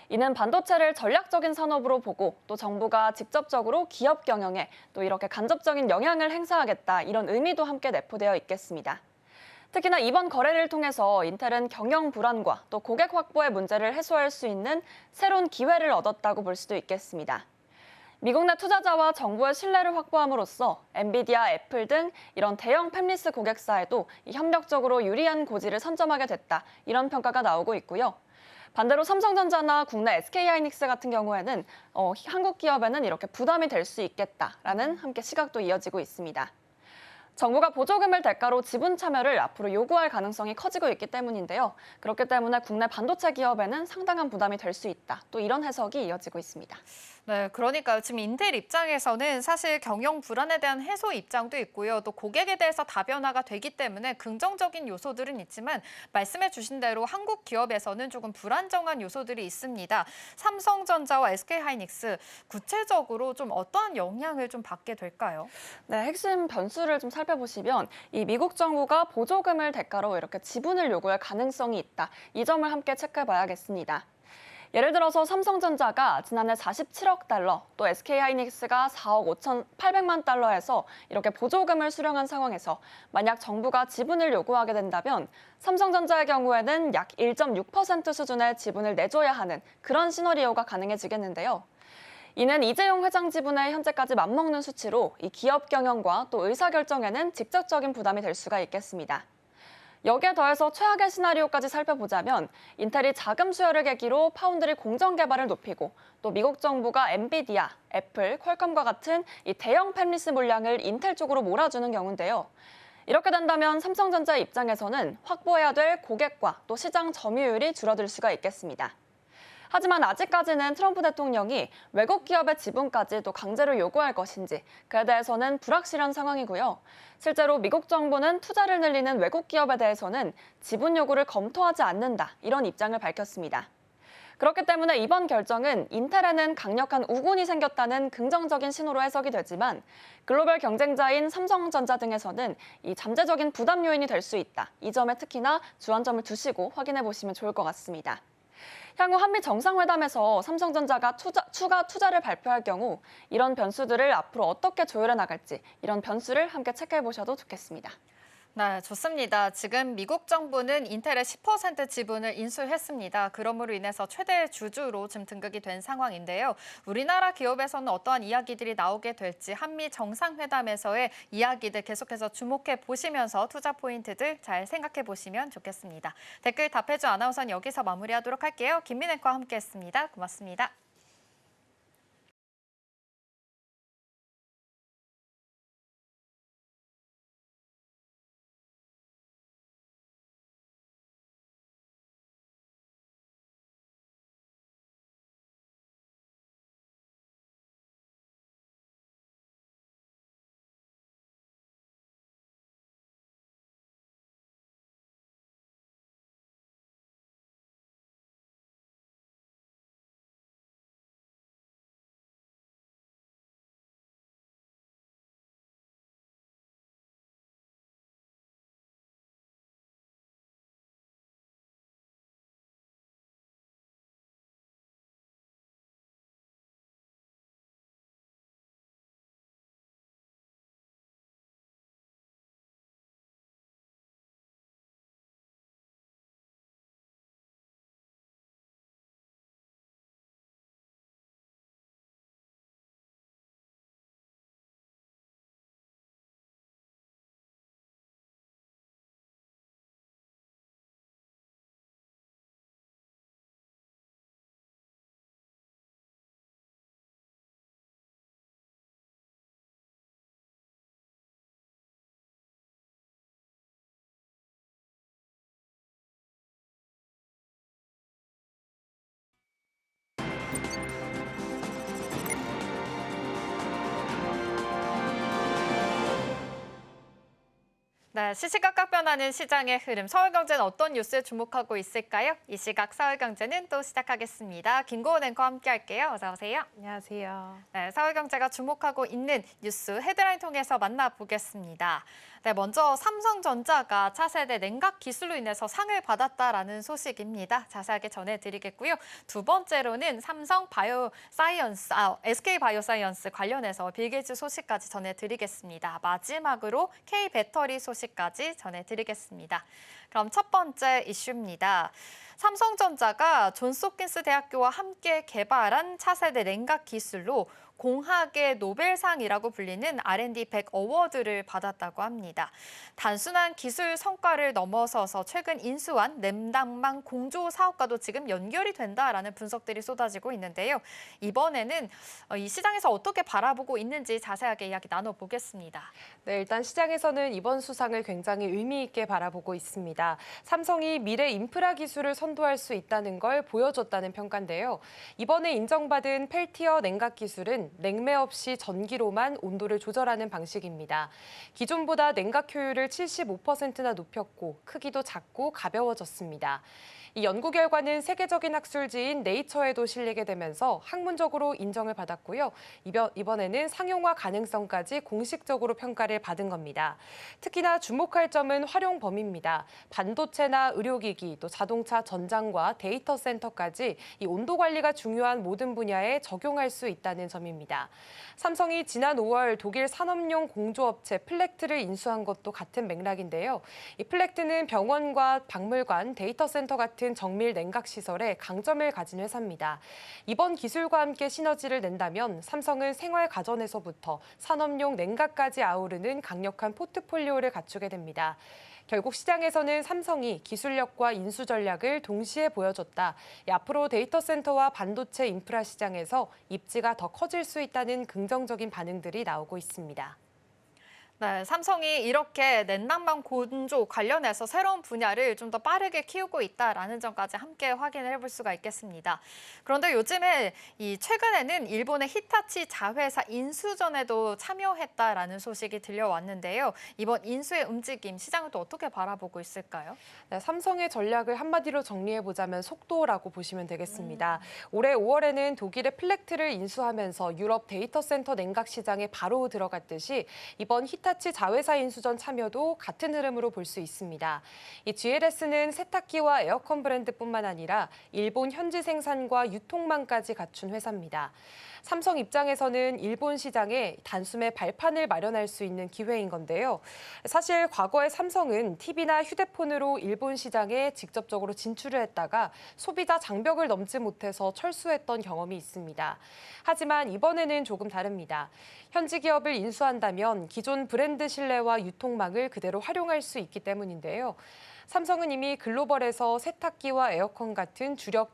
이는 반도체를 전략적인 산업으로 보고 또 정부가 직접적으로 기업 경영에 또 이렇게 간접적인 영향을 행사하겠다. 이런 의미도 함께 내포되어 있겠습니다. 특히나 이번 거래를 통해서 인텔은 경영 불안과 또 고객 확보의 문제를 해소할 수 있는 새로운 기회를 얻었다고 볼 수도 있겠습니다. 미국 내 투자자와 정부의 신뢰를 확보함으로써 엔비디아, 애플 등 이런 대형 팹리스 고객사에도 협력적으로 유리한 고지를 선점하게 됐다. 이런 평가가 나오고 있고요. 반대로 삼성전자나 국내 SK하이닉스 같은 경우에는 한국 기업에는 이렇게 부담이 될 수 있겠다라는 함께 시각도 이어지고 있습니다. 정부가 보조금을 대가로 지분 참여를 앞으로 요구할 가능성이 커지고 있기 때문인데요. 그렇기 때문에 국내 반도체 기업에는 상당한 부담이 될 수 있다. 또 이런 해석이 이어지고 있습니다.
네, 그러니까요. 지금 인텔 입장에서는 사실 경영 불안에 대한 해소 입장도 있고요. 또 고객에 대해서 다변화가 되기 때문에 긍정적인 요소들은 있지만 말씀해 주신 대로 한국 기업에서는 조금 불안정한 요소들이 있습니다. 삼성전자와 SK하이닉스 구체적으로 좀 어떠한 영향을 좀 받게 될까요?
네, 핵심 변수를 좀 살펴보시면 이 미국 정부가 보조금을 대가로 이렇게 지분을 요구할 가능성이 있다. 이 점을 함께 체크해 봐야겠습니다. 예를 들어서 삼성전자가 지난해 47억 달러, 또 SK하이닉스가 4억 5,800만 달러에서 이렇게 보조금을 수령한 상황에서 만약 정부가 지분을 요구하게 된다면 삼성전자의 경우에는 약 1.6% 수준의 지분을 내줘야 하는 그런 시나리오가 가능해지겠는데요. 이는 이재용 회장 지분에 현재까지 맞먹는 수치로 이 기업 경영과 또 의사결정에는 직접적인 부담이 될 수가 있겠습니다. 여기에 더해서 최악의 시나리오까지 살펴보자면 인텔이 자금 수혈을 계기로 파운드리 공정 개발을 높이고 또 미국 정부가 엔비디아, 애플, 퀄컴과 같은 이 대형 팹리스 물량을 인텔 쪽으로 몰아주는 경우인데요. 이렇게 된다면 삼성전자의 입장에서는 확보해야 될 고객과 또 시장 점유율이 줄어들 수가 있겠습니다. 하지만 아직까지는 트럼프 대통령이 외국 기업의 지분까지 또 강제로 요구할 것인지 그에 대해서는 불확실한 상황이고요. 실제로 미국 정부는 투자를 늘리는 외국 기업에 대해서는 지분 요구를 검토하지 않는다 이런 입장을 밝혔습니다. 그렇기 때문에 이번 결정은 인텔에는 강력한 우군이 생겼다는 긍정적인 신호로 해석이 되지만 글로벌 경쟁자인 삼성전자 등에서는 이 잠재적인 부담 요인이 될 수 있다. 이 점에 특히나 주안점을 두시고 확인해 보시면 좋을 것 같습니다. 향후 한미 정상회담에서 삼성전자가 추가 투자를 발표할 경우 이런 변수들을 앞으로 어떻게 조율해 나갈지 이런 변수를 함께 체크해 보셔도 좋겠습니다.
네, 좋습니다. 지금 미국 정부는 인텔의 10% 지분을 인수했습니다. 그러므로 인해서 최대 주주로 지금 등극이 된 상황인데요. 우리나라 기업에서는 어떠한 이야기들이 나오게 될지 한미 정상회담에서의 이야기들 계속해서 주목해 보시면서 투자 포인트들 잘 생각해 보시면 좋겠습니다. 댓글 답해줘 아나운서는 여기서 마무리하도록 할게요. 김민 앵커와 함께했습니다. 고맙습니다. 네, 시시각각 변하는 시장의 흐름, 서울경제는 어떤 뉴스에 주목하고 있을까요? 이 시각 서울경제는 또 시작하겠습니다. 김고은 앵커와 함께할게요. 어서 오세요.
안녕하세요.
네, 서울경제가 주목하고 있는 뉴스 헤드라인 통해서 만나보겠습니다. 네, 먼저 삼성전자가 차세대 냉각 기술로 인해서 상을 받았다라는 소식입니다. 자세하게 전해드리겠고요. 두 번째로는 SK 바이오사이언스 관련해서 빌 게이츠 소식까지 전해드리겠습니다. 마지막으로 K 배터리 소식까지 전해드리겠습니다. 그럼 첫 번째 이슈입니다. 삼성전자가 존스홉킨스 대학교와 함께 개발한 차세대 냉각 기술로 공학의 노벨상이라고 불리는 R&D 100 어워드를 받았다고 합니다. 단순한 기술 성과를 넘어서서 최근 인수한 냉난방 공조 사업과도 지금 연결이 된다라는 분석들이 쏟아지고 있는데요. 이번에는 이 시장에서 어떻게 바라보고 있는지 자세하게 이야기 나눠보겠습니다.
네, 일단 시장에서는 이번 수상을 굉장히 의미 있게 바라보고 있습니다. 삼성이 미래 인프라 기술을 선도할 수 있다는 걸 보여줬다는 평가인데요. 이번에 인정받은 펠티어 냉각 기술은 냉매 없이 전기로만 온도를 조절하는 방식입니다. 기존보다 냉각 효율을 75%나 높였고 크기도 작고 가벼워졌습니다. 이 연구 결과는 세계적인 학술지인 네이처에도 실리게 되면서 학문적으로 인정을 받았고요. 이번에는 상용화 가능성까지 공식적으로 평가를 받은 겁니다. 특히나 주목할 점은 활용 범위입니다. 반도체나 의료기기, 또 자동차 전장과 데이터 센터까지 이 온도 관리가 중요한 모든 분야에 적용할 수 있다는 점입니다. 삼성이 지난 5월 독일 산업용 공조업체 플렉트를 인수한 것도 같은 맥락인데요. 이 플렉트는 병원과 박물관, 데이터 센터 같은 정밀 냉각 시설에 강점을 가진 회사입니다. 이번 기술과 함께 시너지를 낸다면 삼성은 생활 가전에서부터 산업용 냉각까지 아우르는 강력한 포트폴리오를 갖추게 됩니다. 결국 시장에서는 삼성이 기술력과 인수 전략을 동시에 보여줬다. 앞으로 데이터 센터와 반도체 인프라 시장에서 입지가 더 커질 수 있다는 긍정적인 반응들이 나오고 있습니다.
네, 삼성이 이렇게 냉난방 건조 관련해서 새로운 분야를 좀 더 빠르게 키우고 있다라는 점까지 함께 확인을 해볼 수가 있겠습니다. 그런데 요즘에 최근에는 일본의 히타치 자회사 인수전에도 참여했다라는 소식이 들려왔는데요. 이번 인수의 움직임, 시장을 또 어떻게 바라보고 있을까요?
네, 삼성의 전략을 한마디로 정리해보자면 속도라고 보시면 되겠습니다. 올해 5월에는 독일의 플렉트를 인수하면서 유럽 데이터 센터 냉각 시장에 바로 들어갔듯이 이번 히타치 히타치 자회사 인수전 참여도 같은 흐름으로 볼 수 있습니다. 이 GLS는 세탁기와 에어컨 브랜드뿐만 아니라 일본 현지 생산과 유통망까지 갖춘 회사입니다. 삼성 입장에서는 일본 시장에 단숨에 발판을 마련할 수 있는 기회인 건데요. 사실 과거에 삼성은 TV나 휴대폰으로 일본 시장에 직접적으로 진출을 했다가 소비자 장벽을 넘지 못해서 철수했던 경험이 있습니다. 하지만 이번에는 조금 다릅니다. 현지 기업을 인수한다면 기존 브랜드 신뢰와 유통망을 그대로 활용할 수 있기 때문인데요. 삼성은 이미 글로벌에서 세탁기와 에어컨 같은 주력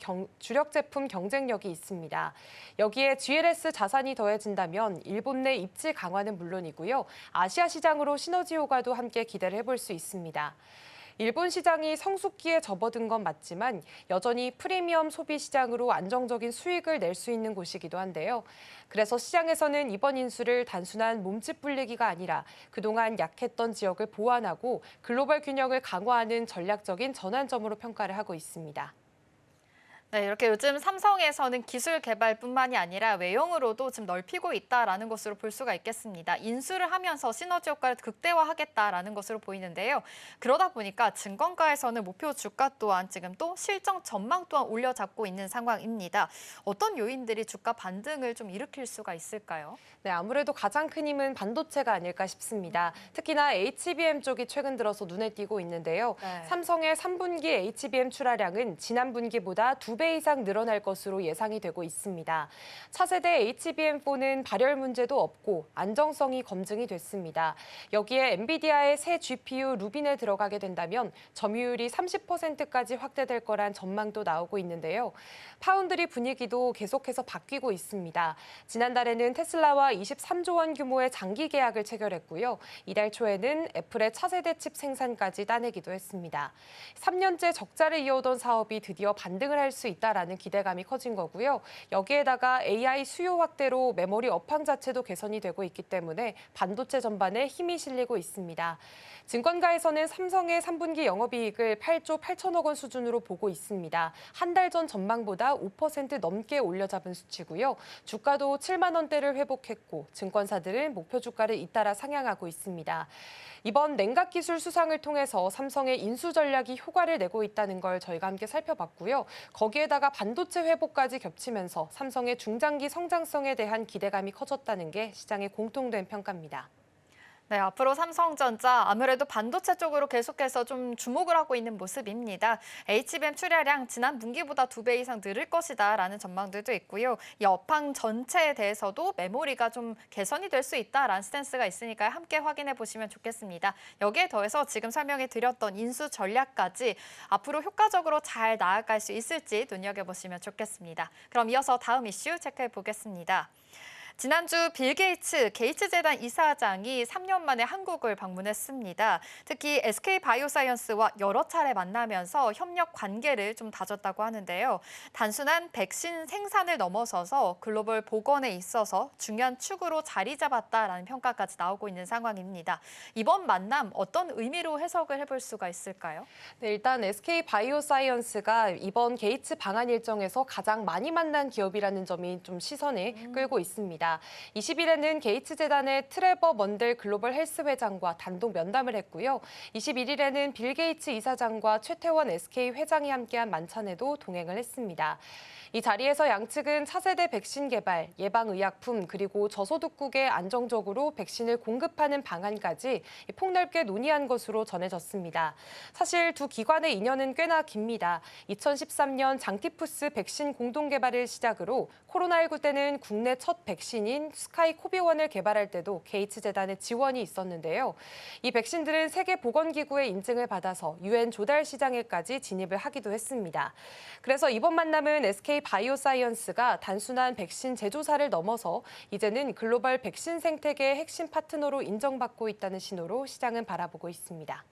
제품 경쟁력이 있습니다. 여기에 GLS 자산이 더해진다면 일본 내 입지 강화는 물론이고요. 아시아 시장으로 시너지 효과도 함께 기대를 해볼 수 있습니다. 일본 시장이 성숙기에 접어든 건 맞지만 여전히 프리미엄 소비 시장으로 안정적인 수익을 낼 수 있는 곳이기도 한데요. 그래서 시장에서는 이번 인수를 단순한 몸집 불리기가 아니라 그동안 약했던 지역을 보완하고 글로벌 균형을 강화하는 전략적인 전환점으로 평가를 하고 있습니다.
네, 이렇게 요즘 삼성에서는 기술 개발뿐만이 아니라 외형으로도 좀 넓히고 있다라는 것으로 볼 수가 있겠습니다. 인수를 하면서 시너지 효과를 극대화하겠다라는 것으로 보이는데요. 그러다 보니까 증권가에서는 목표 주가 또한 지금 또 실적 전망 또한 올려잡고 있는 상황입니다. 어떤 요인들이 주가 반등을 좀 일으킬 수가 있을까요?
네, 아무래도 가장 큰 힘은 반도체가 아닐까 싶습니다. 특히나 HBM 쪽이 최근 들어서 눈에 띄고 있는데요.
네.
삼성의 3분기 HBM 출하량은 지난 분기보다 2배 이상 늘어날 것으로 예상이 되고 있습니다. 차세대 HBM4는 발열 문제도 없고 안정성이 검증이 됐습니다. 여기에 엔비디아의 새 GPU 루빈에 들어가게 된다면 점유율이 30%까지 확대될 거란 전망도 나오고 있는데요. 파운드리 분위기도 계속해서 바뀌고 있습니다. 지난달에는 테슬라와 23조 원 규모의 장기 계약을 체결했고요. 이달 초에는 애플의 차세대 칩 생산까지 따내기도 했습니다. 3년째 적자를 이어오던 사업이 드디어 반등을 할 수 있다라는 기대감이 커진 거고요. 여기에다가 AI 수요 확대로 메모리 업황 자체도 개선이 되고 있기 때문에 반도체 전반에 힘이 실리고 있습니다. 증권가에서는 삼성의 3분기 영업이익을 8조 8천억 원 수준으로 보고 있습니다. 한 달 전 전망보다 5% 넘게 올려잡은 수치고요. 주가도 7만 원대를 회복했고 증권사들은 목표 주가를 잇따라 상향하고 있습니다. 이번 냉각 기술 수상을 통해서 삼성의 인수 전략이 효과를 내고 있다는 걸 저희가 함께 살펴봤고요. 거기에다가 반도체 회복까지 겹치면서 삼성의 중장기 성장성에 대한 기대감이 커졌다는 게 시장의 공통된 평가입니다.
네, 앞으로 삼성전자 아무래도 반도체 쪽으로 계속해서 좀 주목을 하고 있는 모습입니다. HBM 출하량 지난 분기보다 2배 이상 늘을 것이다라는 전망들도 있고요. 이 업황 전체에 대해서도 메모리가 좀 개선이 될 수 있다라는 스탠스가 있으니까 함께 확인해 보시면 좋겠습니다. 여기에 더해서 지금 설명해 드렸던 인수 전략까지 앞으로 효과적으로 잘 나아갈 수 있을지 눈여겨보시면 좋겠습니다. 그럼 이어서 다음 이슈 체크해 보겠습니다. 지난주 빌 게이츠 재단 이사장이 3년 만에 한국을 방문했습니다. 특히 SK 바이오사이언스와 여러 차례 만나면서 협력 관계를 좀 다졌다고 하는데요. 단순한 백신 생산을 넘어서서 글로벌 보건에 있어서 중요한 축으로 자리 잡았다라는 평가까지 나오고 있는 상황입니다. 이번 만남 어떤 의미로 해석을 해볼 수가 있을까요?
네, 일단 SK 바이오사이언스가 이번 게이츠 방한 일정에서 가장 많이 만난 기업이라는 점이 좀 시선을 끌고 있습니다. 20일에는 게이츠 재단의 트레버 먼델 글로벌 헬스 회장과 단독 면담을 했고요. 21일에는 빌 게이츠 이사장과 최태원 SK 회장이 함께한 만찬에도 동행을 했습니다. 이 자리에서 양측은 차세대 백신 개발, 예방의약품 그리고 저소득국에 안정적으로 백신을 공급하는 방안까지 폭넓게 논의한 것으로 전해졌습니다. 사실 두 기관의 인연은 꽤나 깁니다. 2013년 장티푸스 백신 공동 개발을 시작으로 코로나19 때는 국내 첫 백신인 스카이코비원을 개발할 때도 게이츠 재단의 지원이 있었는데요. 이 백신들은 세계보건기구의 인증을 받아서 유엔 조달 시장에까지 진입을 하기도 했습니다. 그래서 이번 만남은 SK 바이오사이언스가 단순한 백신 제조사를 넘어서 이제는 글로벌 백신 생태계의 핵심 파트너로 인정받고 있다는 신호로 시장은 바라보고 있습니다.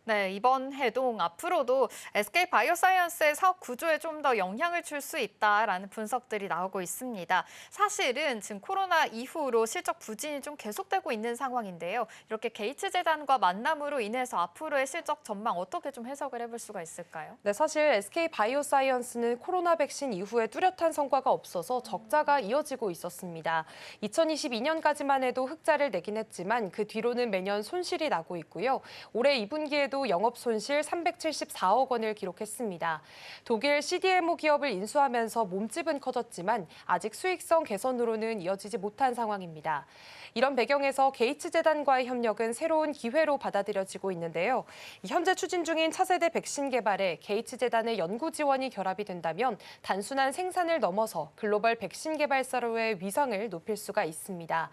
네, 이번 해동 앞으로도 SK 바이오사이언스의 사업 구조에 좀 더 영향을 줄 수 있다라는 분석들이 나오고 있습니다. 사실은 지금 코로나 이후로 실적 부진이 좀 계속되고 있는 상황인데요. 이렇게 게이츠 재단과 만남으로 인해서 앞으로의 실적 전망 어떻게 좀 해석을 해볼 수가 있을까요?
네, 사실 SK 바이오사이언스는 코로나 백신 이후에 뚜렷한 성과가 없어서 적자가 이어지고 있었습니다. 2022년까지만 해도 흑자를 내긴 했지만 그 뒤로는 매년 손실이 나고 있고요. 올해 2분기에도 영업 손실 374억 원을 기록했습니다. 독일 CDMO 기업을 인수하면서 몸집은 커졌지만 아직 수익성 개선으로는 이어지지 못한 상황입니다. 이런 배경에서 게이츠 재단과의 협력은 새로운 기회로 받아들여지고 있는데요. 현재 추진 중인 차세대 백신 개발에 게이츠 재단의 연구 지원이 결합이 된다면 단순한 생산을 넘어서 글로벌 백신 개발사로의 위상을 높일 수가 있습니다.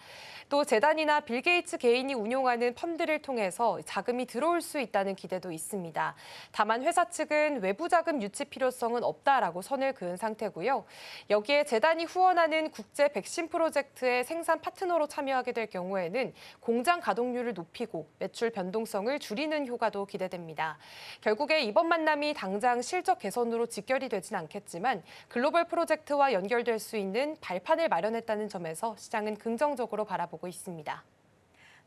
또 재단이나 빌 게이츠 개인이 운용하는 펀드를 통해서 자금이 들어올 수 있다는 기대도 있습니다. 다만 회사 측은 외부 자금 유치 필요성은 없다라고 선을 그은 상태고요. 여기에 재단이 후원하는 국제 백신 프로젝트의 생산 파트너로 참여하게 될 경우에는 공장 가동률을 높이고 매출 변동성을 줄이는 효과도 기대됩니다. 결국에 이번 만남이 당장 실적 개선으로 직결이 되진 않겠지만 글로벌 프로젝트와 연결될 수 있는 발판을 마련했다는 점에서 시장은 긍정적으로 바라보고 있습니다.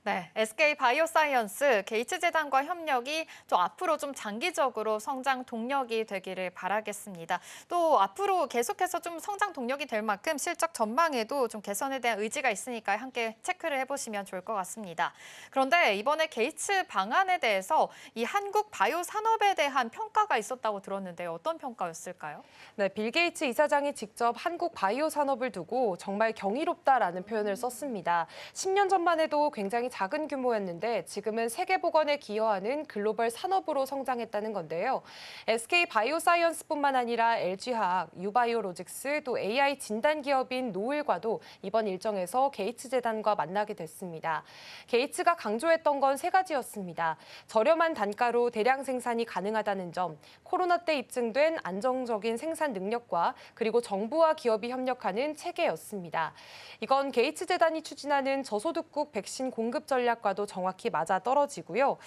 네, SK 바이오사이언스 게이츠 재단과 협력이 앞으로 좀 장기적으로 성장 동력이 되기를 바라겠습니다. 또 앞으로 계속해서 좀 성장 동력이 될 만큼 실적 전망에도 좀 개선에 대한 의지가 있으니까 함께 체크를 해보시면 좋을 것 같습니다. 그런데 이번에 게이츠 방안에 대해서 이 한국 바이오 산업에 대한 평가가 있었다고 들었는데요. 어떤 평가였을까요?
네, 빌 게이츠 이사장이 직접 한국 바이오 산업을 두고 정말 경이롭다라는 표현을 썼습니다. 10년 전만 해도 굉장히 작은 규모였는데 지금은 세계보건에 기여하는 글로벌 산업으로 성장했다는 건데요. SK 바이오사이언스뿐만 아니라 LG화학, 유바이오로직스, 또 AI 진단 기업인 노을과도 이번 일정에서 게이츠 재단과 만나게 됐습니다. 게이츠가 강조했던 건 세 가지였습니다. 저렴한 단가로 대량 생산이 가능하다는 점, 코로나 때 입증된 안정적인 생산 능력과 그리고 정부와 기업이 협력하는 체계였습니다. 이건 게이츠 재단이 추진하는 저소득국 백신 공급 전략과도 정확히 맞아 떨어지고요.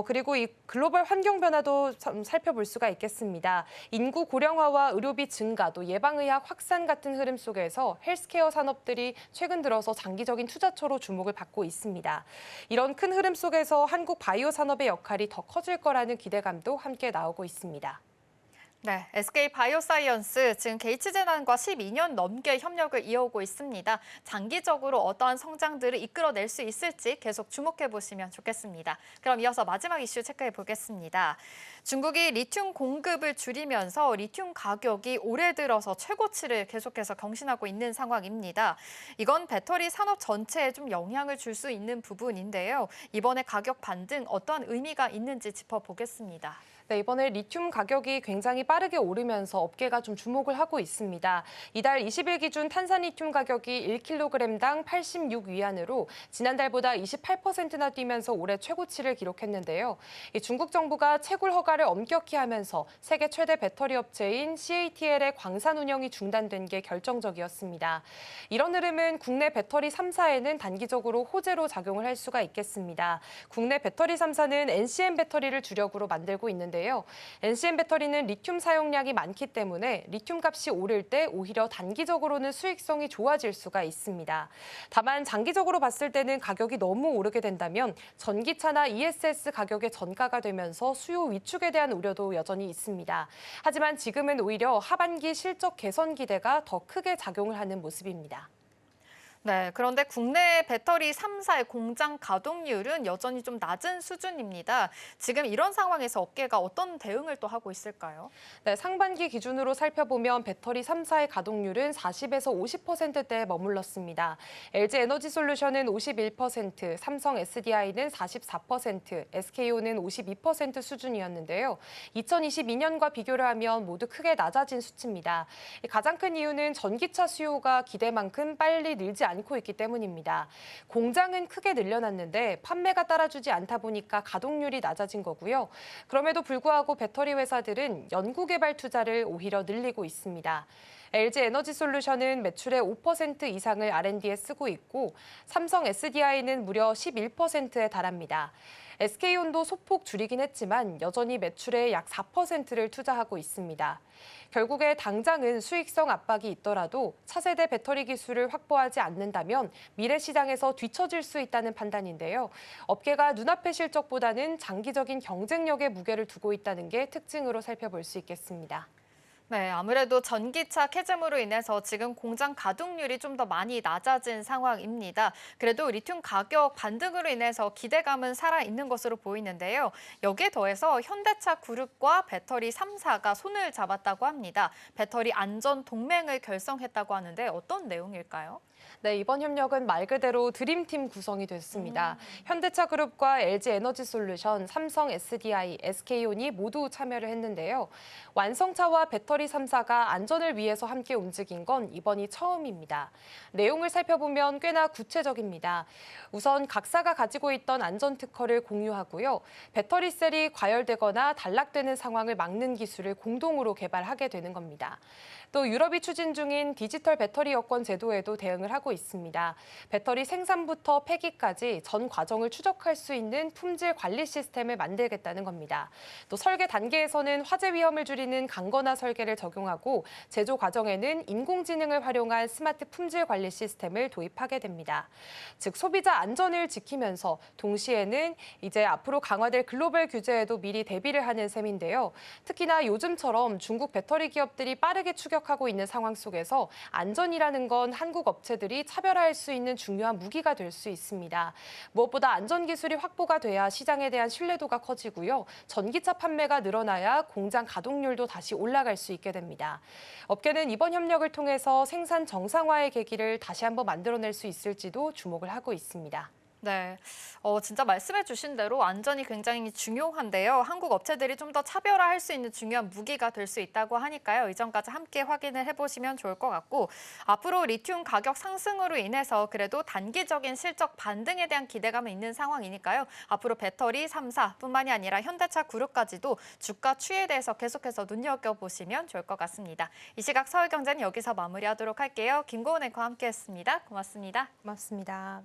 그리고 이 글로벌 환경 변화도 살펴볼 수가 있겠습니다. 인구 고령화와 의료비 증가, 또 예방의학 확산 같은 흐름 속에서 헬스케어 산업들이 최근 들어서 장기적인 투자처로 주목을 받고 있습니다. 이런 큰 흐름 속에서 한국 바이오 산업의 역할이 더 커질 거라는 기대감도 함께 나오고 있습니다.
네, SK 바이오사이언스 지금 게이츠 재단과 12년 넘게 협력을 이어오고 있습니다. 장기적으로 어떠한 성장들을 이끌어낼 수 있을지 계속 주목해 보시면 좋겠습니다. 그럼 이어서 마지막 이슈 체크해 보겠습니다. 중국이 리튬 공급을 줄이면서 리튬 가격이 올해 들어서 최고치를 계속해서 경신하고 있는 상황입니다. 이건 배터리 산업 전체에 좀 영향을 줄 수 있는 부분인데요. 이번에 가격 반등 어떠한 의미가 있는지 짚어보겠습니다.
네, 이번에 리튬 가격이 굉장히 빠르게 오르면서 업계가 좀 주목을 하고 있습니다. 이달 20일 기준 탄산리튬 가격이 1kg당 86위안으로 지난달보다 28%나 뛰면서 올해 최고치를 기록했는데요. 중국 정부가 채굴 허가를 엄격히 하면서 세계 최대 배터리 업체인 CATL의 광산 운영이 중단된 게 결정적이었습니다. 이런 흐름은 국내 배터리 3사에는 단기적으로 호재로 작용을 할 수가 있겠습니다. 국내 배터리 3사는 NCM 배터리를 주력으로 만들고 있는데 NCM 배터리는 리튬 사용량이 많기 때문에 리튬 값이 오를 때 오히려 단기적으로는 수익성이 좋아질 수가 있습니다. 다만 장기적으로 봤을 때는 가격이 너무 오르게 된다면 전기차나 ESS 가격의 전가가 되면서 수요 위축에 대한 우려도 여전히 있습니다. 하지만 지금은 오히려 하반기 실적 개선 기대가 더 크게 작용을 하는 모습입니다.
네, 그런데 국내 배터리 3사의 공장 가동률은 여전히 좀 낮은 수준입니다. 지금 이런 상황에서 업계가 어떤 대응을 또 하고 있을까요?
네, 상반기 기준으로 살펴보면 배터리 3사의 가동률은 40에서 50%대에 머물렀습니다. LG 에너지솔루션은 51%, 삼성 SDI는 44%, SK온은 52% 수준이었는데요. 2022년과 비교를 하면 모두 크게 낮아진 수치입니다. 가장 큰 이유는 전기차 수요가 기대만큼 빨리 늘지 않고 있기 때문입니다. 공장은 크게 늘려놨는데 판매가 따라주지 않다 보니까 가동률이 낮아진 거고요. 그럼에도 불구하고 배터리 회사들은 연구개발 투자를 오히려 늘리고 있습니다. LG 에너지솔루션은 매출의 5% 이상을 R&D에 쓰고 있고 삼성 SDI는 무려 11%에 달합니다. SK온도 소폭 줄이긴 했지만 여전히 매출의 약 4%를 투자하고 있습니다. 결국에 당장은 수익성 압박이 있더라도 차세대 배터리 기술을 확보하지 않는다면 미래 시장에서 뒤처질 수 있다는 판단인데요. 업계가 눈앞의 실적보다는 장기적인 경쟁력에 무게를 두고 있다는 게 특징으로 살펴볼 수 있겠습니다.
네, 아무래도 전기차 캐즘으로 인해서 지금 공장 가동률이 좀 더 많이 낮아진 상황입니다. 그래도 리튬 가격 반등으로 인해서 기대감은 살아있는 것으로 보이는데요. 여기에 더해서 현대차 그룹과 배터리 3사가 손을 잡았다고 합니다. 배터리 안전 동맹을 결성했다고 하는데 어떤 내용일까요?
네, 이번 협력은 말 그대로 드림팀 구성이 됐습니다. 현대차 그룹과 LG 에너지솔루션, 삼성 SDI, SK온이 모두 참여를 했는데요. 완성차와 배터리 3사가 안전을 위해서 함께 움직인 건 이번이 처음입니다. 내용을 살펴보면 꽤나 구체적입니다. 우선 각사가 가지고 있던 안전 특허를 공유하고요. 배터리 셀이 과열되거나 단락되는 상황을 막는 기술을 공동으로 개발하게 되는 겁니다. 또 유럽이 추진 중인 디지털 배터리 여권 제도에도 대응을 하고 있습니다. 배터리 생산부터 폐기까지 전 과정을 추적할 수 있는 품질 관리 시스템을 만들겠다는 겁니다. 또 설계 단계에서는 화재 위험을 줄이는 강건화 설계를 적용하고 제조 과정에는 인공지능을 활용한 스마트 품질 관리 시스템을 도입하게 됩니다. 즉 소비자 안전을 지키면서 동시에는 이제 앞으로 강화될 글로벌 규제에도 미리 대비를 하는 셈인데요. 특히나 요즘처럼 중국 배터리 기업들이 빠르게 추격하고 있는 상황 속에서 안전이라는 건 한국 업체들이 차별화할 수 있는 중요한 무기가 될 수 있습니다. 무엇보다 안전 기술이 확보가 돼야 시장에 대한 신뢰도가 커지고요. 전기차 판매가 늘어나야 공장 가동률도 다시 올라갈 수 있게 됩니다. 업계는 이번 협력을 통해서 생산 정상화의 계기를 다시 한번 만들어낼 수 있을지도 주목을 하고 있습니다.
네, 진짜 말씀해 주신 대로 안전이 굉장히 중요한데요. 한국 업체들이 좀 더 차별화할 수 있는 중요한 무기가 될 수 있다고 하니까요. 이전까지 함께 확인을 해보시면 좋을 것 같고 앞으로 리튬 가격 상승으로 인해서 그래도 단기적인 실적 반등에 대한 기대감이 있는 상황이니까요. 앞으로 배터리 3사뿐만이 아니라 현대차 그룹까지도 주가 추이에 대해서 계속해서 눈여겨보시면 좋을 것 같습니다. 이 시각 서울경제는 여기서 마무리하도록 할게요. 김고은 앵커와 함께했습니다. 고맙습니다.
고맙습니다.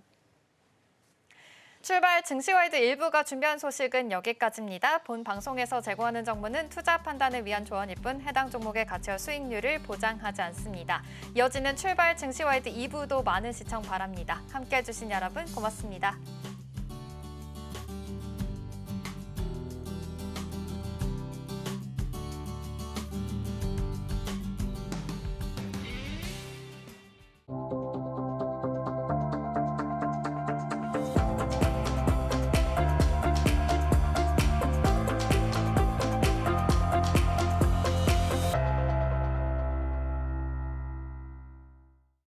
출발 증시와이드 1부가 준비한 소식은 여기까지입니다. 본 방송에서 제공하는 정보는 투자 판단을 위한 조언일 뿐 해당 종목의 가치와 수익률을 보장하지 않습니다. 이어지는 출발 증시와이드 2부도 많은 시청 바랍니다. 함께해 주신 여러분 고맙습니다.